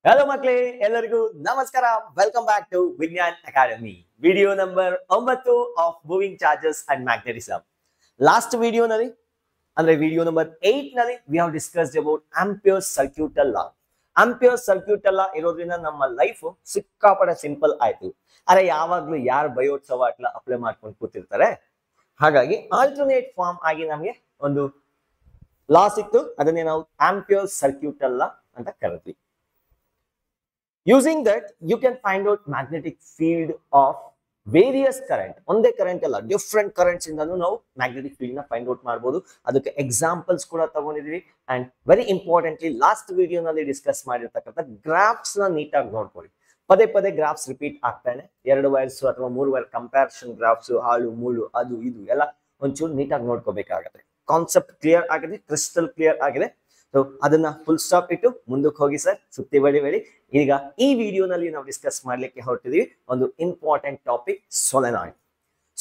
Hello ಮಕ್ಕಳೇ ಎಲ್ಲರಿಗೂ ನಮಸ್ಕಾರ welcome back to Vigyan academy video number 9 of moving charges and magnetism last ವಿಡಿಯೋನಲ್ಲಿ ಅಂದ್ರೆ ವಿಡಿಯೋ ನಂಬರ್ 8 ನಲ್ಲಿ we have discussed about Ampere's circuital law Ampere's circuital law ಇರೋದ್ರಿಂದ ನಮ್ಮ life ಸಿಕ್ಕಾಪಟ್ಟೆ ಸಿಂಪಲ್ ಆಯ್ತು ಅರೆ ಯಾವಾಗ್ಲೂ ಯಾರು ಬಯೋಟ್ಸವ ಅಟ್ಲ ಅಪ್ಲೈ ಮಾಡ್ಕೊಂಡು ಕೂತಿರ್ತಾರೆ ಹಾಗಾಗಿ ಆಲ್ಟರ್ನೇಟ್ ಫಾರ್ಮ್ ಆಗಿ ನಮಗೆ ಒಂದು ಲಾ ಸಿಕ್ತು ಅದನ್ನೇ ನಾವು ಆಂಪಿಯರ್ಸ್ ಸರ್ಕ್ಯೂಟಲ್ ಲಾ ಅಂತ ಕರೆದ್ವಿ. Using that, you can find out magnetic field of various current. ಒಂದೇ ಕರೆಂಟ್ ಅಲ್ಲ, ಡಿಫ್ರೆಂಟ್ ಕರೆಂಟ್ಸ್ ಇಂದನೂ ನಾವು ಮ್ಯಾಗ್ನೆಟಿಕ್ ಫೀಲ್ಡ್ ನ ಫೈಂಡ್ ಔಟ್ ಮಾಡಬಹುದು. ಅದಕ್ಕೆ ಎಕ್ಸಾಂಪಲ್ಸ್ ಕೂಡ ತಗೊಂಡಿದ್ವಿ. ಅಂಡ್ ವೆರಿ ಇಂಪಾರ್ಟೆಂಟ್ಲಿ ಲಾಸ್ಟ್ ವಿಡಿಯೋನಲ್ಲಿ ಡಿಸ್ಕಸ್ ಮಾಡಿರ್ತಕ್ಕಂಥ ಗ್ರಾಫ್ಸ್ ನ ನೀಟಾಗಿ ನೋಡ್ಕೊಳ್ಳಿ. ಪದೇ ಪದೇ ಗ್ರಾಫ್ಸ್ ರಿಪೀಟ್ ಆಗ್ತಾನೆ. 2 ವೈರ್ಸ್ ಅಥವಾ 3 ವೈರ್ ಕಂಪ್ಯಾರಿಸನ್ ಗ್ರಾಫ್ಸ್, ಹಾಳು ಮೂಳು ಅದು ಇದು ಎಲ್ಲ ಒಂಚೂರು ನೀಟಾಗಿ ನೋಡ್ಕೋಬೇಕಾಗತ್ತೆ. ಕಾನ್ಸೆಪ್ಟ್ ಕ್ಲಿಯರ್ ಆಗಿದೆ, ಕ್ರಿಸ್ಟಲ್ ಕ್ಲಿಯರ್ ಆಗಿದೆ. ಅದನ್ನ ಫುಲ್ ಸ್ಟಾಪ್ ಇಟ್ಟು ಮುಂದಕ್ಕೆ ಹೋಗಿ ಸರ್, ಸುತ್ತಿ ಬಡಿ. ಈಗ ಈ ವಿಡಿಯೋನಲ್ಲಿ ನಾವು ಡಿಸ್ಕಸ್ ಮಾಡ್ಲಿಕ್ಕೆ ಹೊರಟಿದೀವಿ ಒಂದು ಇಂಪಾರ್ಟೆಂಟ್ ಟಾಪಿಕ್, ಸೊಲೆನಾಯ್ಡ್.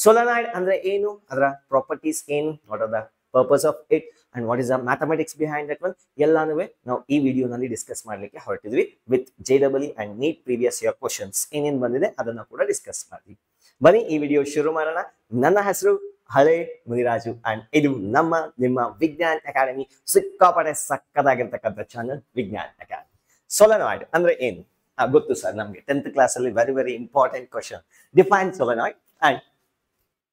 ಸೊಲೆನಾಯ್ಡ್ ಅಂದ್ರೆ ಏನು, ಅದರ ಪ್ರಾಪರ್ಟೀಸ್ ಏನು, what are the purpose of it and what is the mathematics behind that one, ಎಲ್ಲಾನು ನಾವು ಈ ವಿಡಿಯೋನಲ್ಲಿ ಡಿಸ್ಕಸ್ ಮಾಡ್ಲಿಕ್ಕೆ ಹೊರಟಿದ್ವಿ with JEE and NEET previous year questions ಏನೇನ್ ಬಂದಿದೆ ಅದನ್ನ ಕೂಡ ಡಿಸ್ಕಸ್ ಮಾಡ್ತೀವಿ. ಬನ್ನಿ ಈ ವಿಡಿಯೋ ಶುರು ಮಾಡೋಣ. ನನ್ನ ಹೆಸರು ಹಳೆ ಮುನಿರಾಜು ಅಂಡ್ ಇದು ನಿಮ್ಮ ವಿಜ್ಞಾನ್ ಅಕಾಡೆಮಿ, ಸಿಕ್ಕಾಪಟ್ಟೆ ಸಕ್ಕದಾಗಿರ್ತಕ್ಕಂಥ ಚಾನಲ್ ವಿಜ್ಞಾನ್ ಅಕಾಡೆಮಿ. ಸೊಲೆನಾಯ್ಡ್ ಅಂದ್ರೆ ಏನು ಗೊತ್ತು ಸರ್ ನಮ್ಗೆ, 10th ಕ್ಲಾಸ್ ಅಲ್ಲಿ very important question. Define solenoid and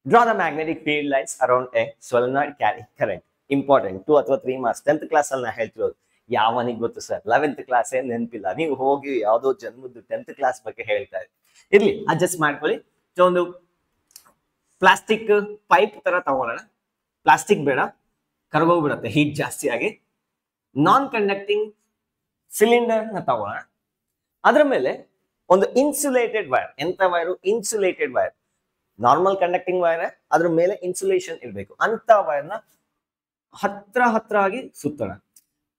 draw the magnetic field lines around A solenoid carry current. Important 2 ಅಥವಾ 3 ಮಾರ್ಕ್ಸ್. 10th ಕ್ಲಾಸ್ ಅಲ್ಲಿ ನಾ ಹೇಳ್ತಿರೋದು, ಯಾವನಿಗೆ ಗೊತ್ತು ಸರ್, 11th ಕ್ಲಾಸ್ ಏನ್ ನೆನಪಿಲ್ಲ, ನೀವು ಹೋಗಿ ಯಾವ್ದೋ ಜನ್ಮದ್ದು 10th ಕ್ಲಾಸ್ ಬಗ್ಗೆ ಹೇಳ್ತಾ ಇರ್ಲಿ, ಅಡ್ಜಸ್ಟ್ ಮಾಡ್ಕೊಳ್ಳಿ. ಒಂದು ಪ್ಲಾಸ್ಟಿಕ್ ಪೈಪ್ ತರ ತಗೊಳ್ಳೋಣ. ಪ್ಲಾಸ್ಟಿಕ್ ಬೇಡ, ಕರ್ಗೋಗ್ಬಿಡತ್ತೆ ಹೀಟ್ ಜಾಸ್ತಿ ಆಗಿ. ನಾನ್ ಕಂಡಕ್ಟಿಂಗ್ ಸಿಲಿಂಡರ್ ನ ತಗೊಳ್ಳೋಣ. ಅದ್ರ ಮೇಲೆ ಒಂದು ಇನ್ಸುಲೇಟೆಡ್ ವೈರ್. ಎಂತ wire? Insulated wire. Normal conducting wire, ಅದ್ರ ಮೇಲೆ ಇನ್ಸುಲೇಷನ್ ಇರಬೇಕು ಅಂತ ವೈರ್ನ ಹತ್ರ ಆಗಿ ಸುತ್ತೋಣ.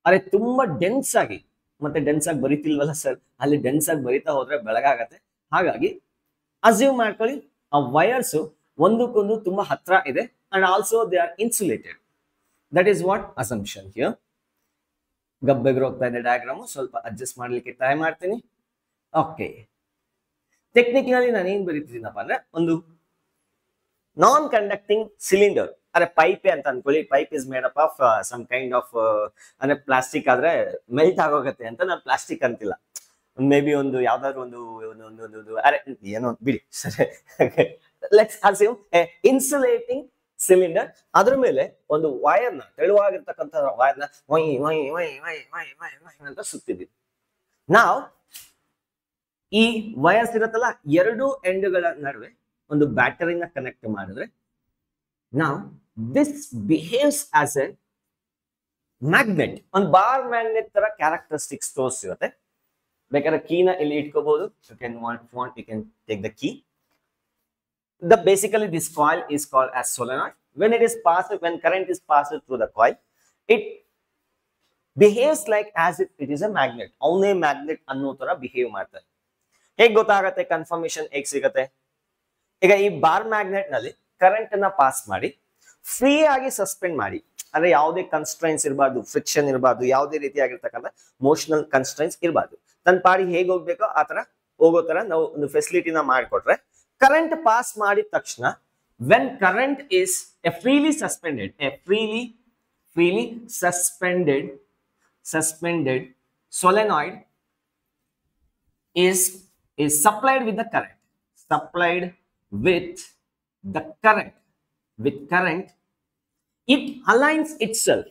ಅರೆ ತುಂಬಾ ಡೆನ್ಸ್ ಆಗಿ, ಮತ್ತೆ ಡೆನ್ಸ್ ಆಗಿ ಬರೀತಿಲ್ವಲ್ಲ ಸರ್, ಅಲ್ಲಿ ಡೆನ್ಸ್ ಆಗಿ ಬರಿತಾ ಹೋದ್ರೆ ಬೆಳಗಾಗತ್ತೆ. ಹಾಗಾಗಿ ಅಸ್ಯೂಮ್ ಮಾಡ್ಕೊಳ್ಳಿ ಆ ವೈರ್ಸ್ ಒಂದಕ್ಕೊಂದು ತುಂಬಾ ಹತ್ರ ಇದೆ and also they are insulated. That is what assumption here. ಗಬ್ಬೆಗ್ರು ಹೋಗ್ತಾ ಇದೆ ಡಯಾಗ್ರಾಮು, ಸ್ವಲ್ಪ ಅಡ್ಜಸ್ಟ್ ಮಾಡ್ಲಿಕ್ಕೆ ಟ್ರೈ ಮಾಡ್ತೀನಿ. ಓಕೆ, ಟೆಕ್ನಿಕಲಿ ನಾನು ಏನ್ ಬರೀತಿದ್ದೀನಪ್ಪ ಅಂದ್ರೆ, ಒಂದು ನಾನ್ ಕಂಡಕ್ಟಿಂಗ್ ಸಿಲಿಂಡರ್, ಅರೆ ಪೈಪೆ ಅಂತ ಅನ್ಕೊಳ್ಳಿ. Pipe is made up of some kind of, ಅಂದ್ರೆ ಪ್ಲಾಸ್ಟಿಕ್ ಆದ್ರೆ ಮೆಲ್ಟ್ ಆಗೋಗತ್ತೆ ಅಂತ ನಾನು ಪ್ಲಾಸ್ಟಿಕ್ ಅಂತಿಲ್ಲ. ಮೇ ಬಿ ಒಂದು ಯಾವ್ದಾದ್ರು ಒಂದು ಅರೆ ಏನೋ ಬಿಡಿ ಸರಿ. Let's assume insulating cylinder. ಅದ್ರ ಮೇಲೆ ಒಂದು ವೈರ್ ನ, ತೆಳುವಾಗಿರ್ತಕ್ಕಂಥ ವೈರ್ ನ ಅಂತ ಸುತ್ತಿದ್ವಿ. ನಾವು ಈ ವೈರ್ಸ್ ಇರತ್ತಲ್ಲ, 2 ಎಂಡ್ಗಳ ನಡುವೆ ಒಂದು ಬ್ಯಾಟರಿನ ಕನೆಕ್ಟ್ ಮಾಡಿದ್ರೆ ನಾವು this behaves as a magnet. ಒಂದು ಬಾರ್ ಮ್ಯಾಗ್ನೆಟ್ ತರ ಕ್ಯಾರೆಕ್ಟರಿಸ್ಟಿಕ್ಸ್ ತೋರಿಸಿರುತ್ತೆ. ಬೇಕಾದ್ರೆ ಕೀನ ಇಲ್ಲಿ ಇಟ್ಕೋಬಹುದು. You can want you can take the key. Basically this coil is called as solenoid. When current is passed through the coil, it behaves like as if it is a magnet. ಅವನೇ magnet ಅನ್ನೋ ತರ behave ಮಾಡ್ತಾರೆ. ಹೇಗೆ ಗೊತ್ತಾಗತ್ತೆ, confirmation ಹೇಗೆ ಸಿಗತ್ತೆ? ಈಗ ಈ ಬಾರ್ ಮ್ಯಾಗ್ನೆಟ್ ನಲ್ಲಿ ಕರೆಂಟ್ ಅನ್ನ ಪಾಸ್ ಮಾಡಿ ಫ್ರೀ ಆಗಿ ಸಸ್ಪೆಂಡ್ ಮಾಡಿ, ಅಂದ್ರೆ ಯಾವುದೇ ಕನ್ಸ್ಟ್ರೈನ್ಸ್ ಇರಬಾರ್ದು, ಫ್ರಿಕ್ಷನ್ ಇರಬಾರ್ದು, ಯಾವುದೇ ರೀತಿಯಾಗಿರ್ತಕ್ಕಂಥ ಮೋಷನಲ್ ಕನ್ಸ್ಟ್ರೈನ್ಸ್ ಇರಬಾರ್ದು. ತನ್ನ ಪಾಡಿ ಹೇಗೆ ಹೋಗ್ಬೇಕೋ ಆ ತರ ಹೋಗೋ ತರ ನಾವು ಒಂದು ಫೆಸಿಲಿಟಿನ ಮಾಡಿಕೊಟ್ರೆ, ಕರೆಂಟ್ ಪಾಸ್ ಮಾಡಿದ ತಕ್ಷಣ when current is a freely suspended solenoid is supplied with the current. It aligns itself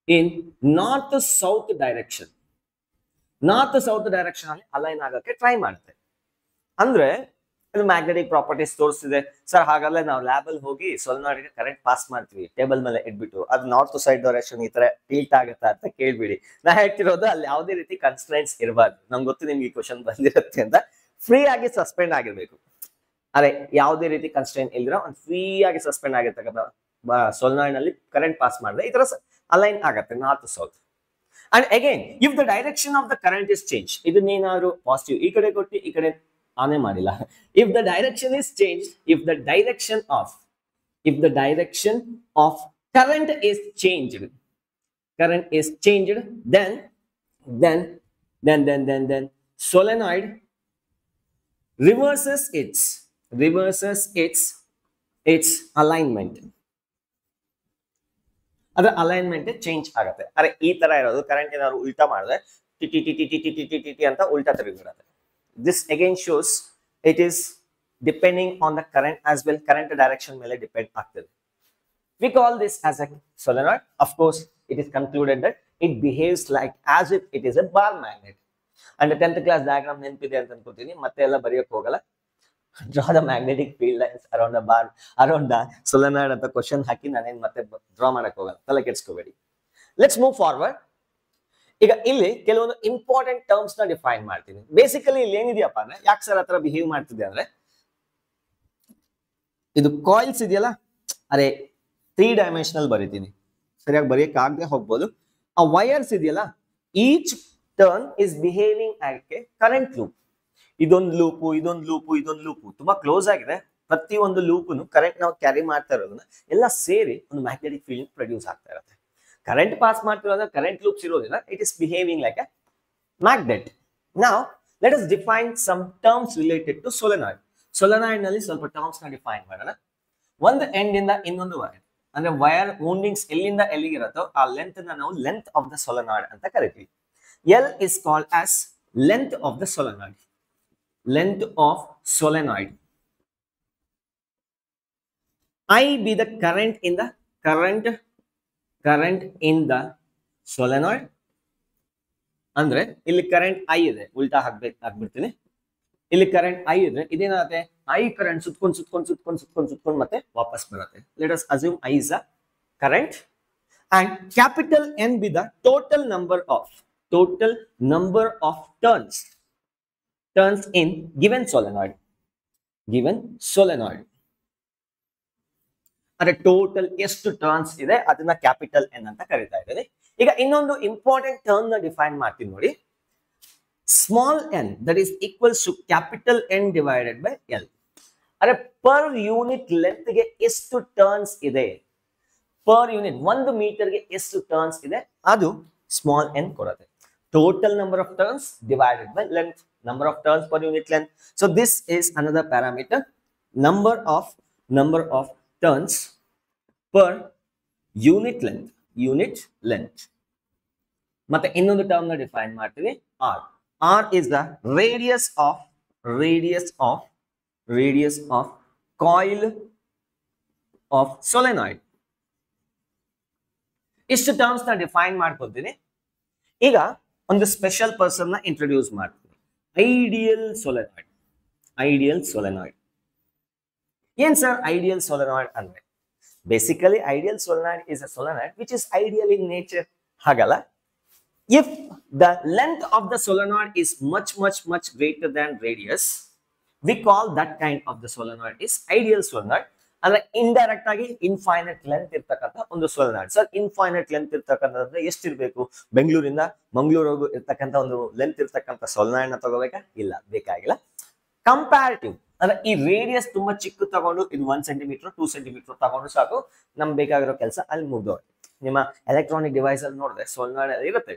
in north south direction. North south direction ಅಲ್ಲಿ ಅಲೈನ್ ಆಗಕ್ಕೆ ಟ್ರೈ ಮಾಡುತ್ತೆ. ಅಂದ್ರೆ ಇದು ಮ್ಯಾಗ್ನೆಟಿಕ್ ಪ್ರಾಪರ್ಟೀಸ್ ತೋರಿಸಿದೆ ಸರ್. ಹಾಗಾದ್ರೆ ನಾವು ಲ್ಯಾಬ್ ಅಲ್ಲಿ ಹೋಗಿ ಸೊಲೆನಾಯ್ಡ್ ಕರೆಂಟ್ ಪಾಸ್ ಮಾಡ್ತೀವಿ ಟೇಬಲ್ ಮೇಲೆ ಇಟ್ಬಿಟ್ಟು, ಅದು ನಾರ್ತ್ ಸೈಡ್ ಡೈರೆಕ್ಷನ್ ಈ ತರ ಟಿಲ್ಟ್ ಆಗುತ್ತಾ ಅಂತ ಕೇಳ್ಬಿಡಿ. ನಾ ಹೇಳ್ತಿರೋದು ಅಲ್ಲಿ ಯಾವುದೇ ರೀತಿ ಕನ್ಸ್ಟ್ರೈನ್ಸ್ ಇರಬಾರ್ದು. ನಮ್ಗೆ ಗೊತ್ತು ನಿಮ್ಗೆ ಈ ಕ್ವಶನ್ ಬಂದಿರುತ್ತೆ ಅಂತ. ಫ್ರೀ ಆಗಿ ಸಸ್ಪೆಂಡ್ ಆಗಿರ್ಬೇಕು. ಅರೆ ಯಾವುದೇ ರೀತಿ ಕನ್ಸ್ಟ್ರೈನ್ ಇಲ್ದಿರೋ ಒಂದು ಫ್ರೀ ಆಗಿ ಸಸ್ಪೆಂಡ್ ಆಗಿರ್ತಕ್ಕಂಥ ಸೊಲೆನಾಯ್ಡ್ ನಲ್ಲಿ ಕರೆಂಟ್ ಪಾಸ್ ಮಾಡಿದ್ರೆ ಈ ತರ ಅಲೈನ್ ಆಗತ್ತೆ north south. And again, if the direction of the current is changed, ಇದನ್ನೇನಾದ್ರು ಪಾಸಿಟಿವ್ ಈ ಕಡೆ ಕೊಟ್ಟು ಈ ಕಡೆ ಆನೆ ಮಾಡಿಲ್ಲ. If the direction is changed, if the direction of current is changed, current is changed, then solenoid reverses its alignment. ಅದರ alignment change ಆಗುತ್ತೆ. ಅರೆ ಈ ತರ ಇರೋದು ಕರೆಂಟ್ ಏನಾದ್ರು ಉಲ್ಟಾ ಮಾಡಿದ್ರೆ ಟಿ ಟಿ ಟಿ ಟಿ ಟಿ ಟಿ ಟಿ ಟಿ ಟಿ ಅಂತ ಉಲ್ಟಾ ತಿರುಗಿಬಿಡುತ್ತೆ. This again shows it is depending on the current as well, current direction ಮೇಲೆ ಡಿಪೆಂಡ್ ಆಗ್ತದೆ. We call this as a solenoid. Of course, it is concluded that it behaves like as if it is a bar magnet. And the 10th class diagram ನೆನಪಿದೆ ಅಂತ ಅನ್ಕೋತೀನಿ, ಮತ್ತೆ ಎಲ್ಲ ಬರೆಯೋಕೆ ಹೋಗಲ್ಲ. Draw the magnetic field lines around the bar, around the solenoid ಅಂತ question ಹಾಕಿ ನಾನೇನು ಮತ್ತೆ draw ಮಾಡಕ್ ಹೋಗಲ್ಲ, ತಲೆ ಕೆಡಿಸ್ಕೋಬೇಡಿ. Let's move forward. ಈಗ ಇಲ್ಲಿ ಕೆಲವೊಂದು ಇಂಪಾರ್ಟೆಂಟ್ ಟರ್ಮ್ಸ್ ನ ಡಿಫೈನ್ ಮಾಡ್ತೀನಿ. ಬೇಸಿಕಲಿ ಇಲ್ಲಿ ಏನಿದೆಯಪ್ಪ ಅಂದ್ರೆ, ಯಾಕೆ ಸರ್ ಹತ್ರ ಬಿಹೇವ್ ಮಾಡ್ತಿದೆ ಅಂದ್ರೆ, ಇದು ಕಾಯಿಲ್ಸ್ ಇದೆಯಲ್ಲ, ಅರೆ 3 ಡೈಮೆನ್ಷನಲ್ ಬರೀತೀನಿ, ಸರಿಯಾಗಿ ಬರೆಯಕ್ಕೆ ಆಗದೆ ಹೋಗ್ಬೋದು. ಆ ವೈರ್ಸ್ ಇದೆಯಲ್ಲ, each turn is behaving as A current loop. ಇದೊಂದು ಲೂಪು, ಇದೊಂದು ಲೂಪು, ಇದೊಂದು ಲೂಪು ತುಂಬಾ ಕ್ಲೋಸ್ ಆಗಿದೆ. ಪ್ರತಿ ಒಂದು ಲೂಪನ್ನು ಕರೆಂಟ್ ನಾವು ಕ್ಯಾರಿ ಮಾಡ್ತಾ ಇರೋದನ್ನ ಎಲ್ಲ ಸೇರಿ ಒಂದು ಮ್ಯಾಗ್ನೆಟಿಕ್ ಫೀಲ್ಡ್ ಪ್ರೊಡ್ಯೂಸ್ ಆಗ್ತಾ ಇರುತ್ತೆ. ಕರೆಂಟ್ ಪಾಸ್ ಮಾಡ್ತಿರೋದ್ರೆ ಕರೆಂಟ್ ಲೂಪ್ಸ್ ಇರೋದಿಲ್ಲ, it is behaving like a magnet. ನಾವ್ let us define some terms related to solenoid. Solenoid ನಲ್ಲಿ ಸ್ವಲ್ಪ ಟರ್ಮ್ಸ್ ನ ಡಿಫೈನ್ ಮಾಡೋಣ. ಒಂದು ಎಂಡ್ ಇಂದ ಇನ್ನೊಂದು ವೈರ್, ಅಂದ್ರೆ ವೈರ್ ವೌಂಡಿಂಗ್ಸ್ ಎಲ್ಲಿಂದ ಎಲ್ಲಿಗೆ ಇರುತ್ತೋ ಆ ಲೆಂತ್ ನ ನಾವು ಲೆಂತ್ ಆಫ್ ದ ಸೊಲೆನಾಯ್ಡ್ ಅಂತ ಕರಿತೀವಿ. L is called as length of the solenoid. Length of solenoid. I be the current in the solenoid. ಅಂದ್ರೆ ಇಲ್ಲಿ ಕರೆಂಟ್ ಐ ಇದೆ, ಉಲ್ಟಾ ಹಾಕ್ಬಿಡ್ತೀನಿ. ಇಲ್ಲಿ ಕರೆಂಟ್ ಐ ಇದ್ರೆ ಇದೇನಾಗುತ್ತೆ, ಐ ಕರೆಂಟ್ ಸುತ್ಕೊಂಡು ಮತ್ತೆ ವಾಪಸ್ ಬರುತ್ತೆ. Let us assume I is a current and capital N be the total number of turns in given solenoid. ಅದೇ ಟೋಟಲ್ ಎಷ್ಟು ಟರ್ನ್ಸ್ ಇದೆ ಅದನ್ನ ಕ್ಯಾಪಿಟಲ್ ಎನ್ ಅಂತ ಕರೀತಾ ಇದ್ದಾರೆ. ಈಗ ಇನ್ನೊಂದು ಇಂಪಾರ್ಟೆಂಟ್ ಟರ್ಮ್ ನ ಡಿಫೈನ್ ಮಾಡ್ತೀನಿ ನೋಡಿ. Small N that is equals to capital N divided by L. ಅದೇ ಪರ್ ಯೂನಿಟ್ ಲೆಂತ್ ಗೆ ಎಷ್ಟು ಟರ್ನ್ಸ್ ಇದೆ, ಪರ್ ಯೂನಿಟ್ 1 ಮೀಟರ್ಗೆ ಎಷ್ಟು ಟರ್ನ್ಸ್ ಇದೆ ಅದು ಸ್ಮಾಲ್ ಎನ್ ಕೊಡುತ್ತೆ. Total number of turns divided by length, number of turns per unit length. So this is another parameter, number of turns per unit length. ಮತ್ತೆ ಇನ್ನೊಂದು ಟರ್ಮ್ ನ define ಮಾಡ್ತೀವಿ, R. R is the radius of coil of solenoid. ಇಷ್ಟು terms ನ define ಮಾಡ್ಕೊತೀನಿ. ಈಗ ಒಂದು special person ನ ಇಂಟ್ರೊಡ್ಯೂಸ್ ಮಾಡ್ತೀನಿ, ಐಡಿಯಲ್ ಸೊಲೆನಾಯ್ಡ್. ಏನ್ ಸರ್ ಐಡಿಯಲ್ ಸೊಲೆನಾಯ್ಡ್ ಅಂದ್ರೆ? Basically ideal solenoid is a solenoid which is ideal in nature. ಹಾಗಲ್ಲ, if the length of the solenoid is much greater than radius, we call that kind of the solenoid is ideal solenoid. ಅಂದ್ರೆ indirect ಆಗಿ infinite length ಇರ್ತಕ್ಕಂಥ ಒಂದು solenoid. Sir infinite length ಇರ್ತಕ್ಕಂಥದ್ದು ಎಷ್ಟಿರ್ಬೇಕು? ಬೆಂಗಳೂರಿಂದ ಮಂಗಳೂರಿಗೂ ಇರ್ತಕ್ಕಂಥ ಒಂದು length ಇರ್ತಕ್ಕಂಥ ಸೊಲೆನಾಯ್ಡ್ ನ ತಗೋಬೇಕಾ? ಇಲ್ಲ, ಬೇಕಾಗಿಲ್ಲ. ಕಂಪ್ಯಾರಿಟಿವ್ ಅಂದ್ರೆ ಈ ರೇಡಿಯಸ್ ತುಂಬಾ ಚಿಕ್ಕ ತಗೊಂಡು ಇದು 1 ಸೆಂಟಿಮೀಟರ್ 2 ಸೆಂಟಿಮೀಟರ್ ತಗೊಂಡು ಸಾಕು, ನಮ್ಗೆ ಬೇಕಾಗಿರೋ ಕೆಲಸ ಅಲ್ಲಿ ಮುಗ್ದೋಗುತ್ತೆ. ನಿಮ್ಮ ಎಲೆಕ್ಟ್ರಾನಿಕ್ ಡಿವೈಸ್ ಅಲ್ಲಿ ನೋಡಿದ್ರೆ ಸೊಲೆನಾಯ್ಡ್ ಇರುತ್ತೆ,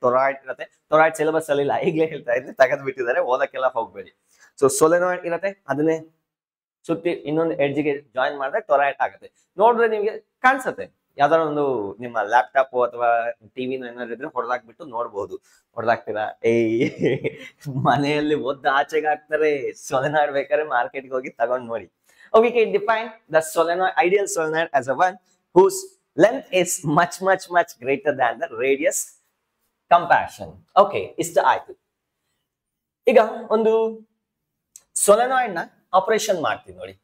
ಟೊರಾಯ್ಡ್ ಇರುತ್ತೆ. ಟೊರಾಯ್ಡ್ ಸಿಲೆಬಸ್ ಅಲ್ಲಿ ಇಲ್ಲ, ಈಗಲೇ ಹೇಳ್ತಾ ಇದ್ರೆ ತೆಗೆದು ಬಿಟ್ಟಿದ್ದಾರೆ, ಓದಕ್ಕೆಲ್ಲ ಹೋಗ್ಬೇಡಿ. ಸೊ ಸೊಲೆನಾಯ್ಡ್ ಇರುತ್ತೆ, ಅದನ್ನೇ ಸುತ್ತಿ ಇನ್ನೊಂದು ಎಡ್ಜ್ಗೆ ಜಾಯಿನ್ ಮಾಡಿದ್ರೆ ಟೊರಾಯ್ಡ್ ಆಗುತ್ತೆ. ನೋಡಿದ್ರೆ ನಿಮ್ಗೆ ಕಾಣಿಸುತ್ತೆ, ಯಾವ್ದಾರ ಒಂದು ನಿಮ್ಮ ಲ್ಯಾಪ್ಟಾಪ್ ಅಥವಾ ಟಿವಿನ ಏನಾದ್ರು ಇದ್ರೆ ಹೊಡೆದಾಕ್ಬಿಟ್ಟು ನೋಡ್ಬಹುದು. ಹೊಡೆದಾಕ್ತೀರಾ? ಮನೆಯಲ್ಲಿ ಒದ್ದು ಆಚೆಗೆ ಹಾಕ್ತಾರೆ. ಸೊಲೆನಾಯ್ಡ್ ಬೇಕಾದ್ರೆ ಮಾರ್ಕೆಟ್ಗೆ ಹೋಗಿ ತಗೊಂಡ್ ನೋಡಿ. Okay, can define the solenoid, ideal solenoid as a one whose length is much greater than the radius comparison. Okay, ಇಷ್ಟ ಆಯ್ತು. ಈಗ ಒಂದು ಸೊಲೆನಾಯ್ಡ್ ನ ಆಪರೇಷನ್ ಮಾಡ್ತೀವಿ ನೋಡಿ.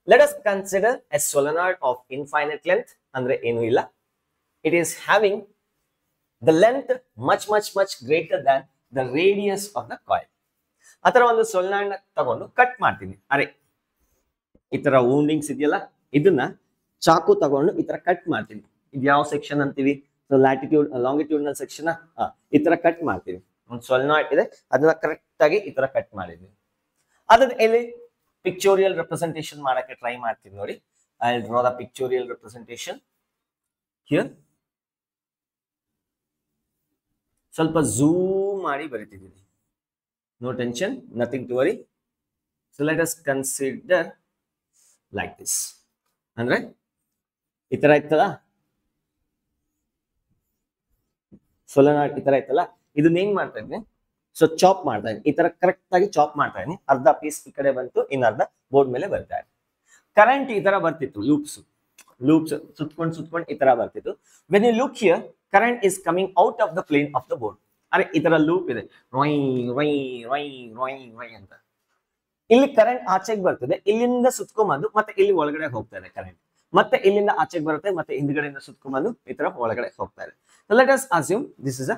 Let us consider a solenoid of infinite length. ಅಂದ್ರೆ ಏನು ಇಲ್ಲ, it is having the length much greater than the radius of the coil. ಆತರ ಒಂದು ಸೊಲೆನಾಯ್ಡ್ ನ ತಗೊಂಡು ಕಟ್ ಮಾಡ್ತೀನಿ. ಅರೆ ಈ ತರ ವೌಂಡಿಂಗ್ಸ್ ಇದೆಯಲ್ಲ, ಇದನ್ನ ಚಾಕು ತಗೊಂಡು ಈ ತರ ಕಟ್ ಮಾಡ್ತೀನಿ. ಇದು ಯಾವ ಸೆಕ್ಷನ್ ಅಂತೀವಿ? Longitudinal section. ಈ ತರ ಕಟ್ ಮಾಡ್ತೀವಿ. ಒಂದು ಸೊಲೆನಾಯ್ಡ್ ಇದೆ, ಅದನ್ನ ಕರೆಕ್ಟ್ ಆಗಿ ಈ ತರ ಕಟ್ ಮಾಡಿದ್ವಿ. ಅದ್ರ ಇಲ್ಲಿ ಪಿಕ್ಚೋರಿಯಲ್ ರೆಪ್ರೆಸೆಂಟೇಷನ್ ಮಾಡಕ್ಕೆ ಟ್ರೈ ಮಾಡ್ತೀನಿ ನೋಡಿ. I will draw the pictorial representation here. ಸ್ವಲ್ಪ ಝೂಮ್ ಮಾಡಿ ಬರಿತಿದ್ದೀನಿ. No tension, nothing to worry. So let us consider like this. ಅಂದ್ರೆ ಈ ತರ ಇತ್ತಲ್ಲ ಸೊಲೆನಾಯ್ಡ್, ಈ ತರ ಇತ್ತಲ್ಲ, ಇದನ್ನ ಏನ್ ಮಾಡ್ತಾ ಇದ್ದೀನಿ, ಸೊ ಚಾಪ್ ಮಾಡ್ತಾ ಇದ್ದೀನಿ. ಈ ತರ ಕರೆಕ್ಟ್ ಆಗಿ ಚಾಪ್ ಮಾಡ್ತಾ ಇದ್ದೀನಿ. ಅರ್ಧ ಪೀಸ್ ಈ ಕಡೆ ಬಂತು, ಇನ್ನು ಅರ್ಧ ಬೋರ್ಡ್ ಮೇಲೆ ಬರ್ತಾ ಇದೆ. ಕರೆಂಟ್ ಈ ತರ ಬರ್ತಿತ್ತು, ಲೂಪ್ಸ್ ಸುತ್ಕೊಂಡು ಈ ತರ ಬರ್ತಿತ್ತು. When you look here, current is coming out of the plane of the board. ಅರೆ ಈ ತರ ಲೂಪ್ ಇದೆ, ರೊಯ್ ರೊಯ್ ರೊಯ್ ರೊಯ್ ರೊಯ್ ಅಂತ. ಇಲ್ಲಿ ಕರೆಂಟ್ ಆಚೆಗೆ ಬರ್ತದೆ, ಇಲ್ಲಿಂದ ಸುತ್ಕೊಂಡ್ಬಂದು ಮತ್ತೆ ಇಲ್ಲಿ ಒಳಗಡೆ ಹೋಗ್ತಾ ಇದೆ ಕರೆಂಟ್. ಮತ್ತೆ ಇಲ್ಲಿಂದ ಆಚೆಗೆ ಬರುತ್ತೆ, ಮತ್ತೆ ಹಿಂದ್ಗಡೆಯಿಂದ ಸುತ್ಕೊಂಡ್ಬಂದು ಈ ತರ ಒಳಗಡೆ ಹೋಗ್ತಾ ಇದೆ. Let us assume this is a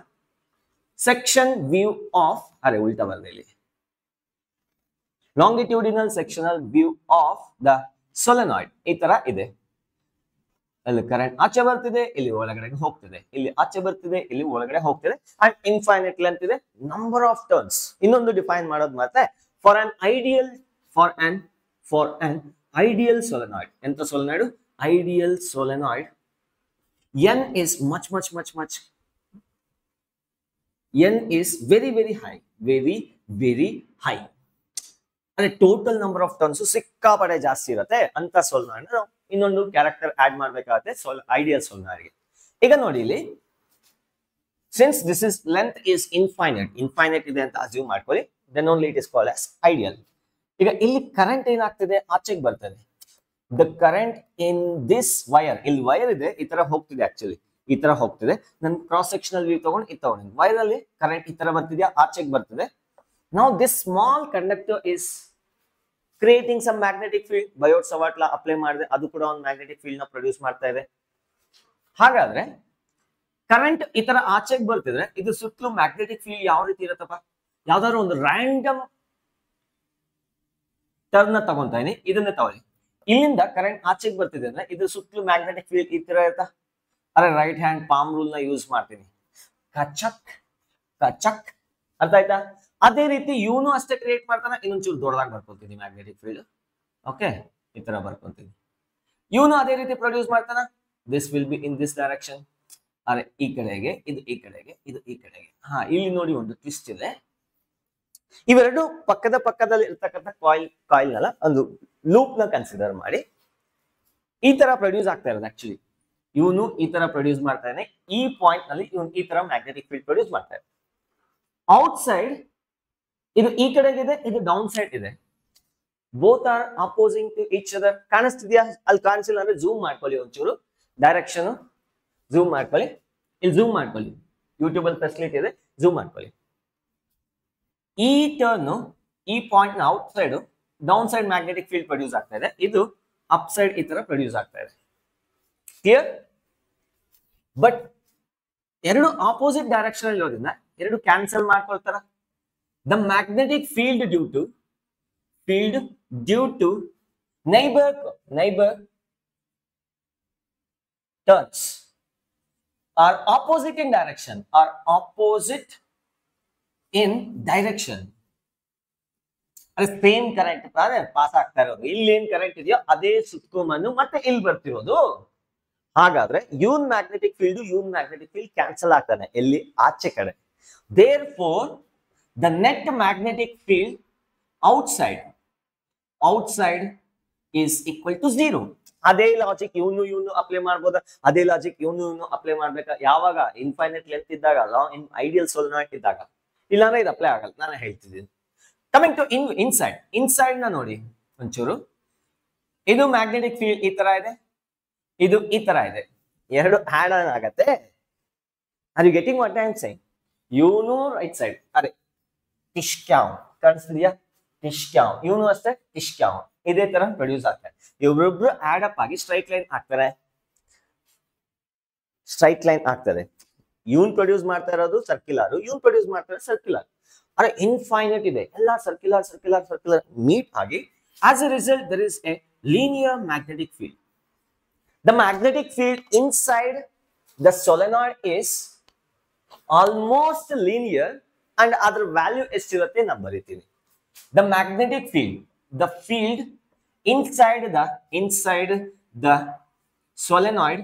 section view of, ಅರೆ ಉಲ್ಟಾ ಬರ್ದೆ ಇಲ್ಲಿ, longitudinal sectional view of the solenoid. ಈ ತರ ಇದೆ. ಅಲ್ಲಿ ಕರೆಂಟ್ ಆಚೆ ಬರ್ತಿದೆ, ಇಲ್ಲಿ ಒಳಗಡೆ ಹೋಗ್ತಿದೆ, ಇಲ್ಲಿ ಆಚೆ ಬರ್ತಿದೆ, ಇಲ್ಲಿ ಒಳಗಡೆ ಹೋಗ್ತಿದೆ. ಅಂಡ್ ಇನ್ಫೈನೈಟ್ ಲೆಂತ್ ಇದೆ, ನಂಬರ್ ಆಫ್ ಟರ್ನ್ಸ್. ಇನ್ನೊಂದು ಡಿಫೈನ್ ಮಾಡೋದು ಮತ್ತೆ ಫಾರ್ ಅನ್ ಐಡಿಯಲ್ ಸೊಲೆನಾಯ್ಡ್. ಎಂತ solenoid? Ideal solenoid. n is much n is very high. ಅಂದ್ರೆ ಟೋಟಲ್ ನಂಬರ್ ಆಫ್ ಟರ್ನ್ಸ್ ಸಿಕ್ಕಾಪಡೆ ಜಾಸ್ತಿ ಇರುತ್ತೆ ಅಂತ ಸೊಲೆನಾಯ್ಡ್ ನಾವು ಇನ್ನೊಂದು ಕ್ಯಾರೆಕ್ಟರ್ ಆಡ್ ಮಾಡ್ಬೇಕಾಗುತ್ತೆ ಐಡಿಯಲ್ ಸೊಲೆನಾಯ್ಡ್ ಗೆ. ಈಗ ನೋಡಿ ಇಲ್ಲಿ, since this is length is infinite ಇದೆ ಅಂತ ಅಸ್ಯೂಮ್ ಮಾಡ್ಕೊಳ್ಳಿ, then only it is called as ideal. ಈಗ ಇಲ್ಲಿ ಕರೆಂಟ್ ಏನಾಗ್ತಿದೆ, ಆಚೆಗೆ ಬರ್ತದೆ. The current in this wire, ಇಲ್ಲಿ ವೈರ್ ಇದೆ, ಈ ತರ ಹೋಗ್ತಿದೆ, ಆಕ್ಚುಲಿ ಈ ತರ ಹೋಗ್ತಿದೆ. ನನ್ ಕ್ರಾಸ್ ಸೆಕ್ಷನಲ್ ವ್ಯೂ ತಗೊಂಡು ಇದು ತಗೊಂಡಿದ್ದೀನಿ. ವೈರ್ ಅಲ್ಲಿ ಕರೆಂಟ್ ಈ ತರ ಬರ್ತಿದ್ಯಾ, ಆಚೆಗೆ ಬರ್ತದೆ. Now this small conductor is creating some magnetic field. Biot Savart law apply ಮಾಡಿದೆ, ಅದು ಕೂಡ ಒಂದು ಮ್ಯಾಗ್ನೆಟಿಕ್ ಫೀಲ್ಡ್ ನ ಪ್ರೊಡ್ಯೂಸ್ ಮಾಡ್ತಾ ಇದೆ. ಹಾಗಾದ್ರೆ ಕರೆಂಟ್ ಈ ತರ ಆಚೆಗೆ ಬರ್ತಿದ್ರೆ ಇದು ಸುತ್ತಲೂ ಮ್ಯಾಗ್ನೆಟಿಕ್ ಫೀಲ್ಡ್ ಯಾವ ರೀತಿ ಇರುತ್ತಪ್ಪ? ಯಾವ್ದಾದ್ರು ಒಂದು ರ್ಯಾಂಡಮ್ ಟರ್ನ್ ತಗೊಂತಾ ಇದೀನಿ, ಇದನ್ನ ತಗೊಳ್ಳಿ. ಇಲ್ಲಿಂದ ಕರೆಂಟ್ ಆಚೆಗೆ ಬರ್ತಿದೆ ಅಂದ್ರೆ ಇದು ಸುತ್ತಲೂ ಮ್ಯಾಗ್ನೆಟಿಕ್ ಫೀಲ್ಡ್ ಈ ತರ ಇರ್ತಾ. ಅರೆ ರೈಟ್ ಹ್ಯಾಂಡ್ ಪಾಮ್ ರೂಲ್ ನ ಯೂಸ್ ಮಾಡ್ತೀನಿ, ಕಚಕ್ ಕಚಕ್, ಅರ್ಥ ಆಯ್ತಾ? ಅದೇ ರೀತಿ ಇವನು ಅಷ್ಟೇ ಕ್ರಿಯೇಟ್ ಮಾಡ್ತಾನೆ. ಇನ್ನೊಂಚೂರು ದೊಡ್ಡದಾಗಿ ಬರ್ಕೊಂತೀನಿ ಮ್ಯಾಗ್ನೆಟಿಕ್ ಫೀಲ್ಡ್. ಓಕೆ, ಈ ತರ ಬರ್ಕೊಂತೀನಿ. ಇವನು ಅದೇ ರೀತಿ ಪ್ರೊಡ್ಯೂಸ್ ಮಾಡ್ತಾನ. This will be in this direction. ಅರೆ ಈ ಕಡೆಗೆ, ಇದು ಈ ಕಡೆಗೆ, ಇದು ಈ ಕಡೆಗೆ. ಹಾ, ಇಲ್ಲಿ ನೋಡಿ ಒಂದು ಟ್ವಿಸ್ಟ್ ಇದೆ. ಇವೆರಡು ಪಕ್ಕದಲ್ಲಿ ಇರ್ತಕ್ಕಂಥ ಕಾಯಿಲ್ ನಲ್ಲ ಒಂದು ಲೂಪ್ ನ ಕನ್ಸಿಡರ್ ಮಾಡಿ ಈ ತರ ಪ್ರೊಡ್ಯೂಸ್ ಆಗ್ತಾ ಇರೋದು. ಆಕ್ಚುಲಿ ಇವನು ಈ ತರ ಪ್ರೊಡ್ಯೂಸ್ ಮಾಡ್ತಾ ಇದ್ದಾನೆ. ಈ ಪಾಯಿಂಟ್ ನಲ್ಲಿ ಇವನು ಈ ತರ ಮ್ಯಾಗ್ನೆಟಿಕ್ ಫೀಲ್ಡ್ ಪ್ರೊಡ್ಯೂಸ್ ಮಾಡ್ತಾ ಇದೆ. ಔಟ್ ಸೈಡ್ ಇದು ಈ ಕಡೆಗಿದೆ, ಇದು ಡೌನ್ ಸೈಡ್ ಇದೆ. Both are opposing to each other. ಕಾಣಿಸ್ತಿದ್ಯಾ? ಅಲ್ಲಿ ಕಾಣಿಸಿಲ್ಲ ಅಂದ್ರೆ ಝೂಮ್ ಮಾಡ್ಕೊಳ್ಳಿ, ಒಂಚೂರು ಡೈರೆಕ್ಷನ್ ಝೂಮ್ ಮಾಡ್ಕೊಳ್ಳಿ. ಇಲ್ಲಿ ಝೂಮ್ ಮಾಡ್ಕೊಳ್ಳಿ, ಯೂಟ್ಯೂಬ್ ಅಲ್ಲಿ ಫೆಸಿಲಿಟಿ ಇದೆ, ಝೂಮ್ ಮಾಡ್ಕೊಳ್ಳಿ. ಈ ಟರ್ನ್, ಈ ಪಾಯಿಂಟ್ ನ out side down side magnetic field produce ಆಗ್ತಾ ಇದೆ. ಇದು ಅಪ್ ಸೈಡ್ ಈ ತರ ಪ್ರೊಡ್ಯೂಸ್ ಆಗ್ತಾ ಇದೆ. ಕ್ಲಿಯರ್? ಬಟ್ ಎರಡು ಆಪೋಸಿಟ್ ಡೈರೆಕ್ಷನ್ ಅಲ್ಲಿ ಇರೋದ್ರಿಂದ ಎರಡು ಕ್ಯಾನ್ಸಲ್ ಮಾಡ್ಕೊಳ್ತಾರ. The magnetic field due to neighbour turns are opposite in direction, ಅದೇ ಸೇಮ್ ಕರೆಂಟ್ ಪಾಸ್ ಆಗ್ತಾ ಇರೋದು. ಇಲ್ಲಿ ಏನ್ ಕರೆಂಟ್ ಇದೆಯೋ ಅದೇ ಸುತ್ಕೊಂಬಂದು ಮತ್ತೆ ಇಲ್ಲಿ ಬರ್ತಿರೋದು. ಹಾಗಾದ್ರೆ ಯೂನ್ ಮ್ಯಾಗ್ನೆಟಿಕ್ ಫೀಲ್ಡ್ ಕ್ಯಾನ್ಸಲ್ ಆಗ್ತಾನೆ ಎಲ್ಲಿ? ಆಚೆ ಕಡೆ. Therefore the net magnetic field outside is equal to 0. ಅದೇ ಲಾಜಿಕ್ ಇವನು ಅಪ್ಲೈ ಮಾಡ್ಬೋದ? ಅದೇ ಲಾಜಿಕ್ ಇವನು ಅಪ್ಲೈ ಮಾಡ್ಬೇಕಾ? ಯಾವಾಗ? ಇನ್ಫೈನೈಟ್ ಲೆಂತ್ ಇದ್ದಾಗ, ಐಡಿಯಲ್ ಸೊಲೆನಾಯ್ಡ್ ಇದ್ದಾಗ. ಇಲ್ಲಾಂದ್ರೆ ಇದು ಅಪ್ಲೈ ಆಗಲ್ಲ, ನಾನು ಹೇಳ್ತಿದ್ದೀನಿ. ಕಮಿಂಗ್ ಟು ಇನ್ಸೈಡ್ ನ ನೋಡಿ ಒಂಚೂರು. ಇದು ಮ್ಯಾಗ್ನೆಟಿಕ್ ಫೀಲ್ಡ್ ಈ ತರ ಇದೆ, ಇದು ಈ ತರ ಇದೆ. ಎರಡು ಆಡ್ ಆನ್ ಆಗತ್ತೆ. Are you getting what I am saying? ಇವನು ರೈಟ್ ಸೈಡ್, ಅರೆ ಟಿಶ್ಕ್ಯಾವ್ ಕಾಣಿಸ್ತಿದ್ಯಾ? ಟಿಶ್ಕ್ಯಾವ್. ಇವನು ಅಷ್ಟೇ ಟಿಶ್ಕ್ಯಾವ್. ಇದೇ ತರ ಪ್ರೊಡ್ಯೂಸ್ ಆಗ್ತಾರೆ. ಇವ್ರೊಬ್ರು ಆಡ್ ಅಪ್ ಆಗಿ ಸ್ಟ್ರೈಟ್ ಲೈನ್ ಆಗ್ತಾರೆ. ಇವನ್ ಪ್ರೊಡ್ಯೂಸ್ ಮಾಡ್ತಾ ಇರೋದು ಸರ್ಕ್ಯುಲರ್, ಇವನ್ ಪ್ರೊಡ್ಯೂಸ್ ಮಾಡ್ತಾರೆ ಸರ್ಕ್ಯುಲರ್. ಅರೆ ಇನ್ಫೈನೈಟ್ ಇದೆ, ಎಲ್ಲ ಸರ್ಕ್ಯುಲರ್ ಮೀಟ್ ಆಗಿ as A result there is a linear magnetic field. The magnetic field inside the solenoid is almost linear and ಅದರ ವ್ಯಾಲ್ಯೂ ಎಷ್ಟಿರುತ್ತೆ ನಾನು ಬರೀತೀನಿ. The magnetic field, the field inside the solenoid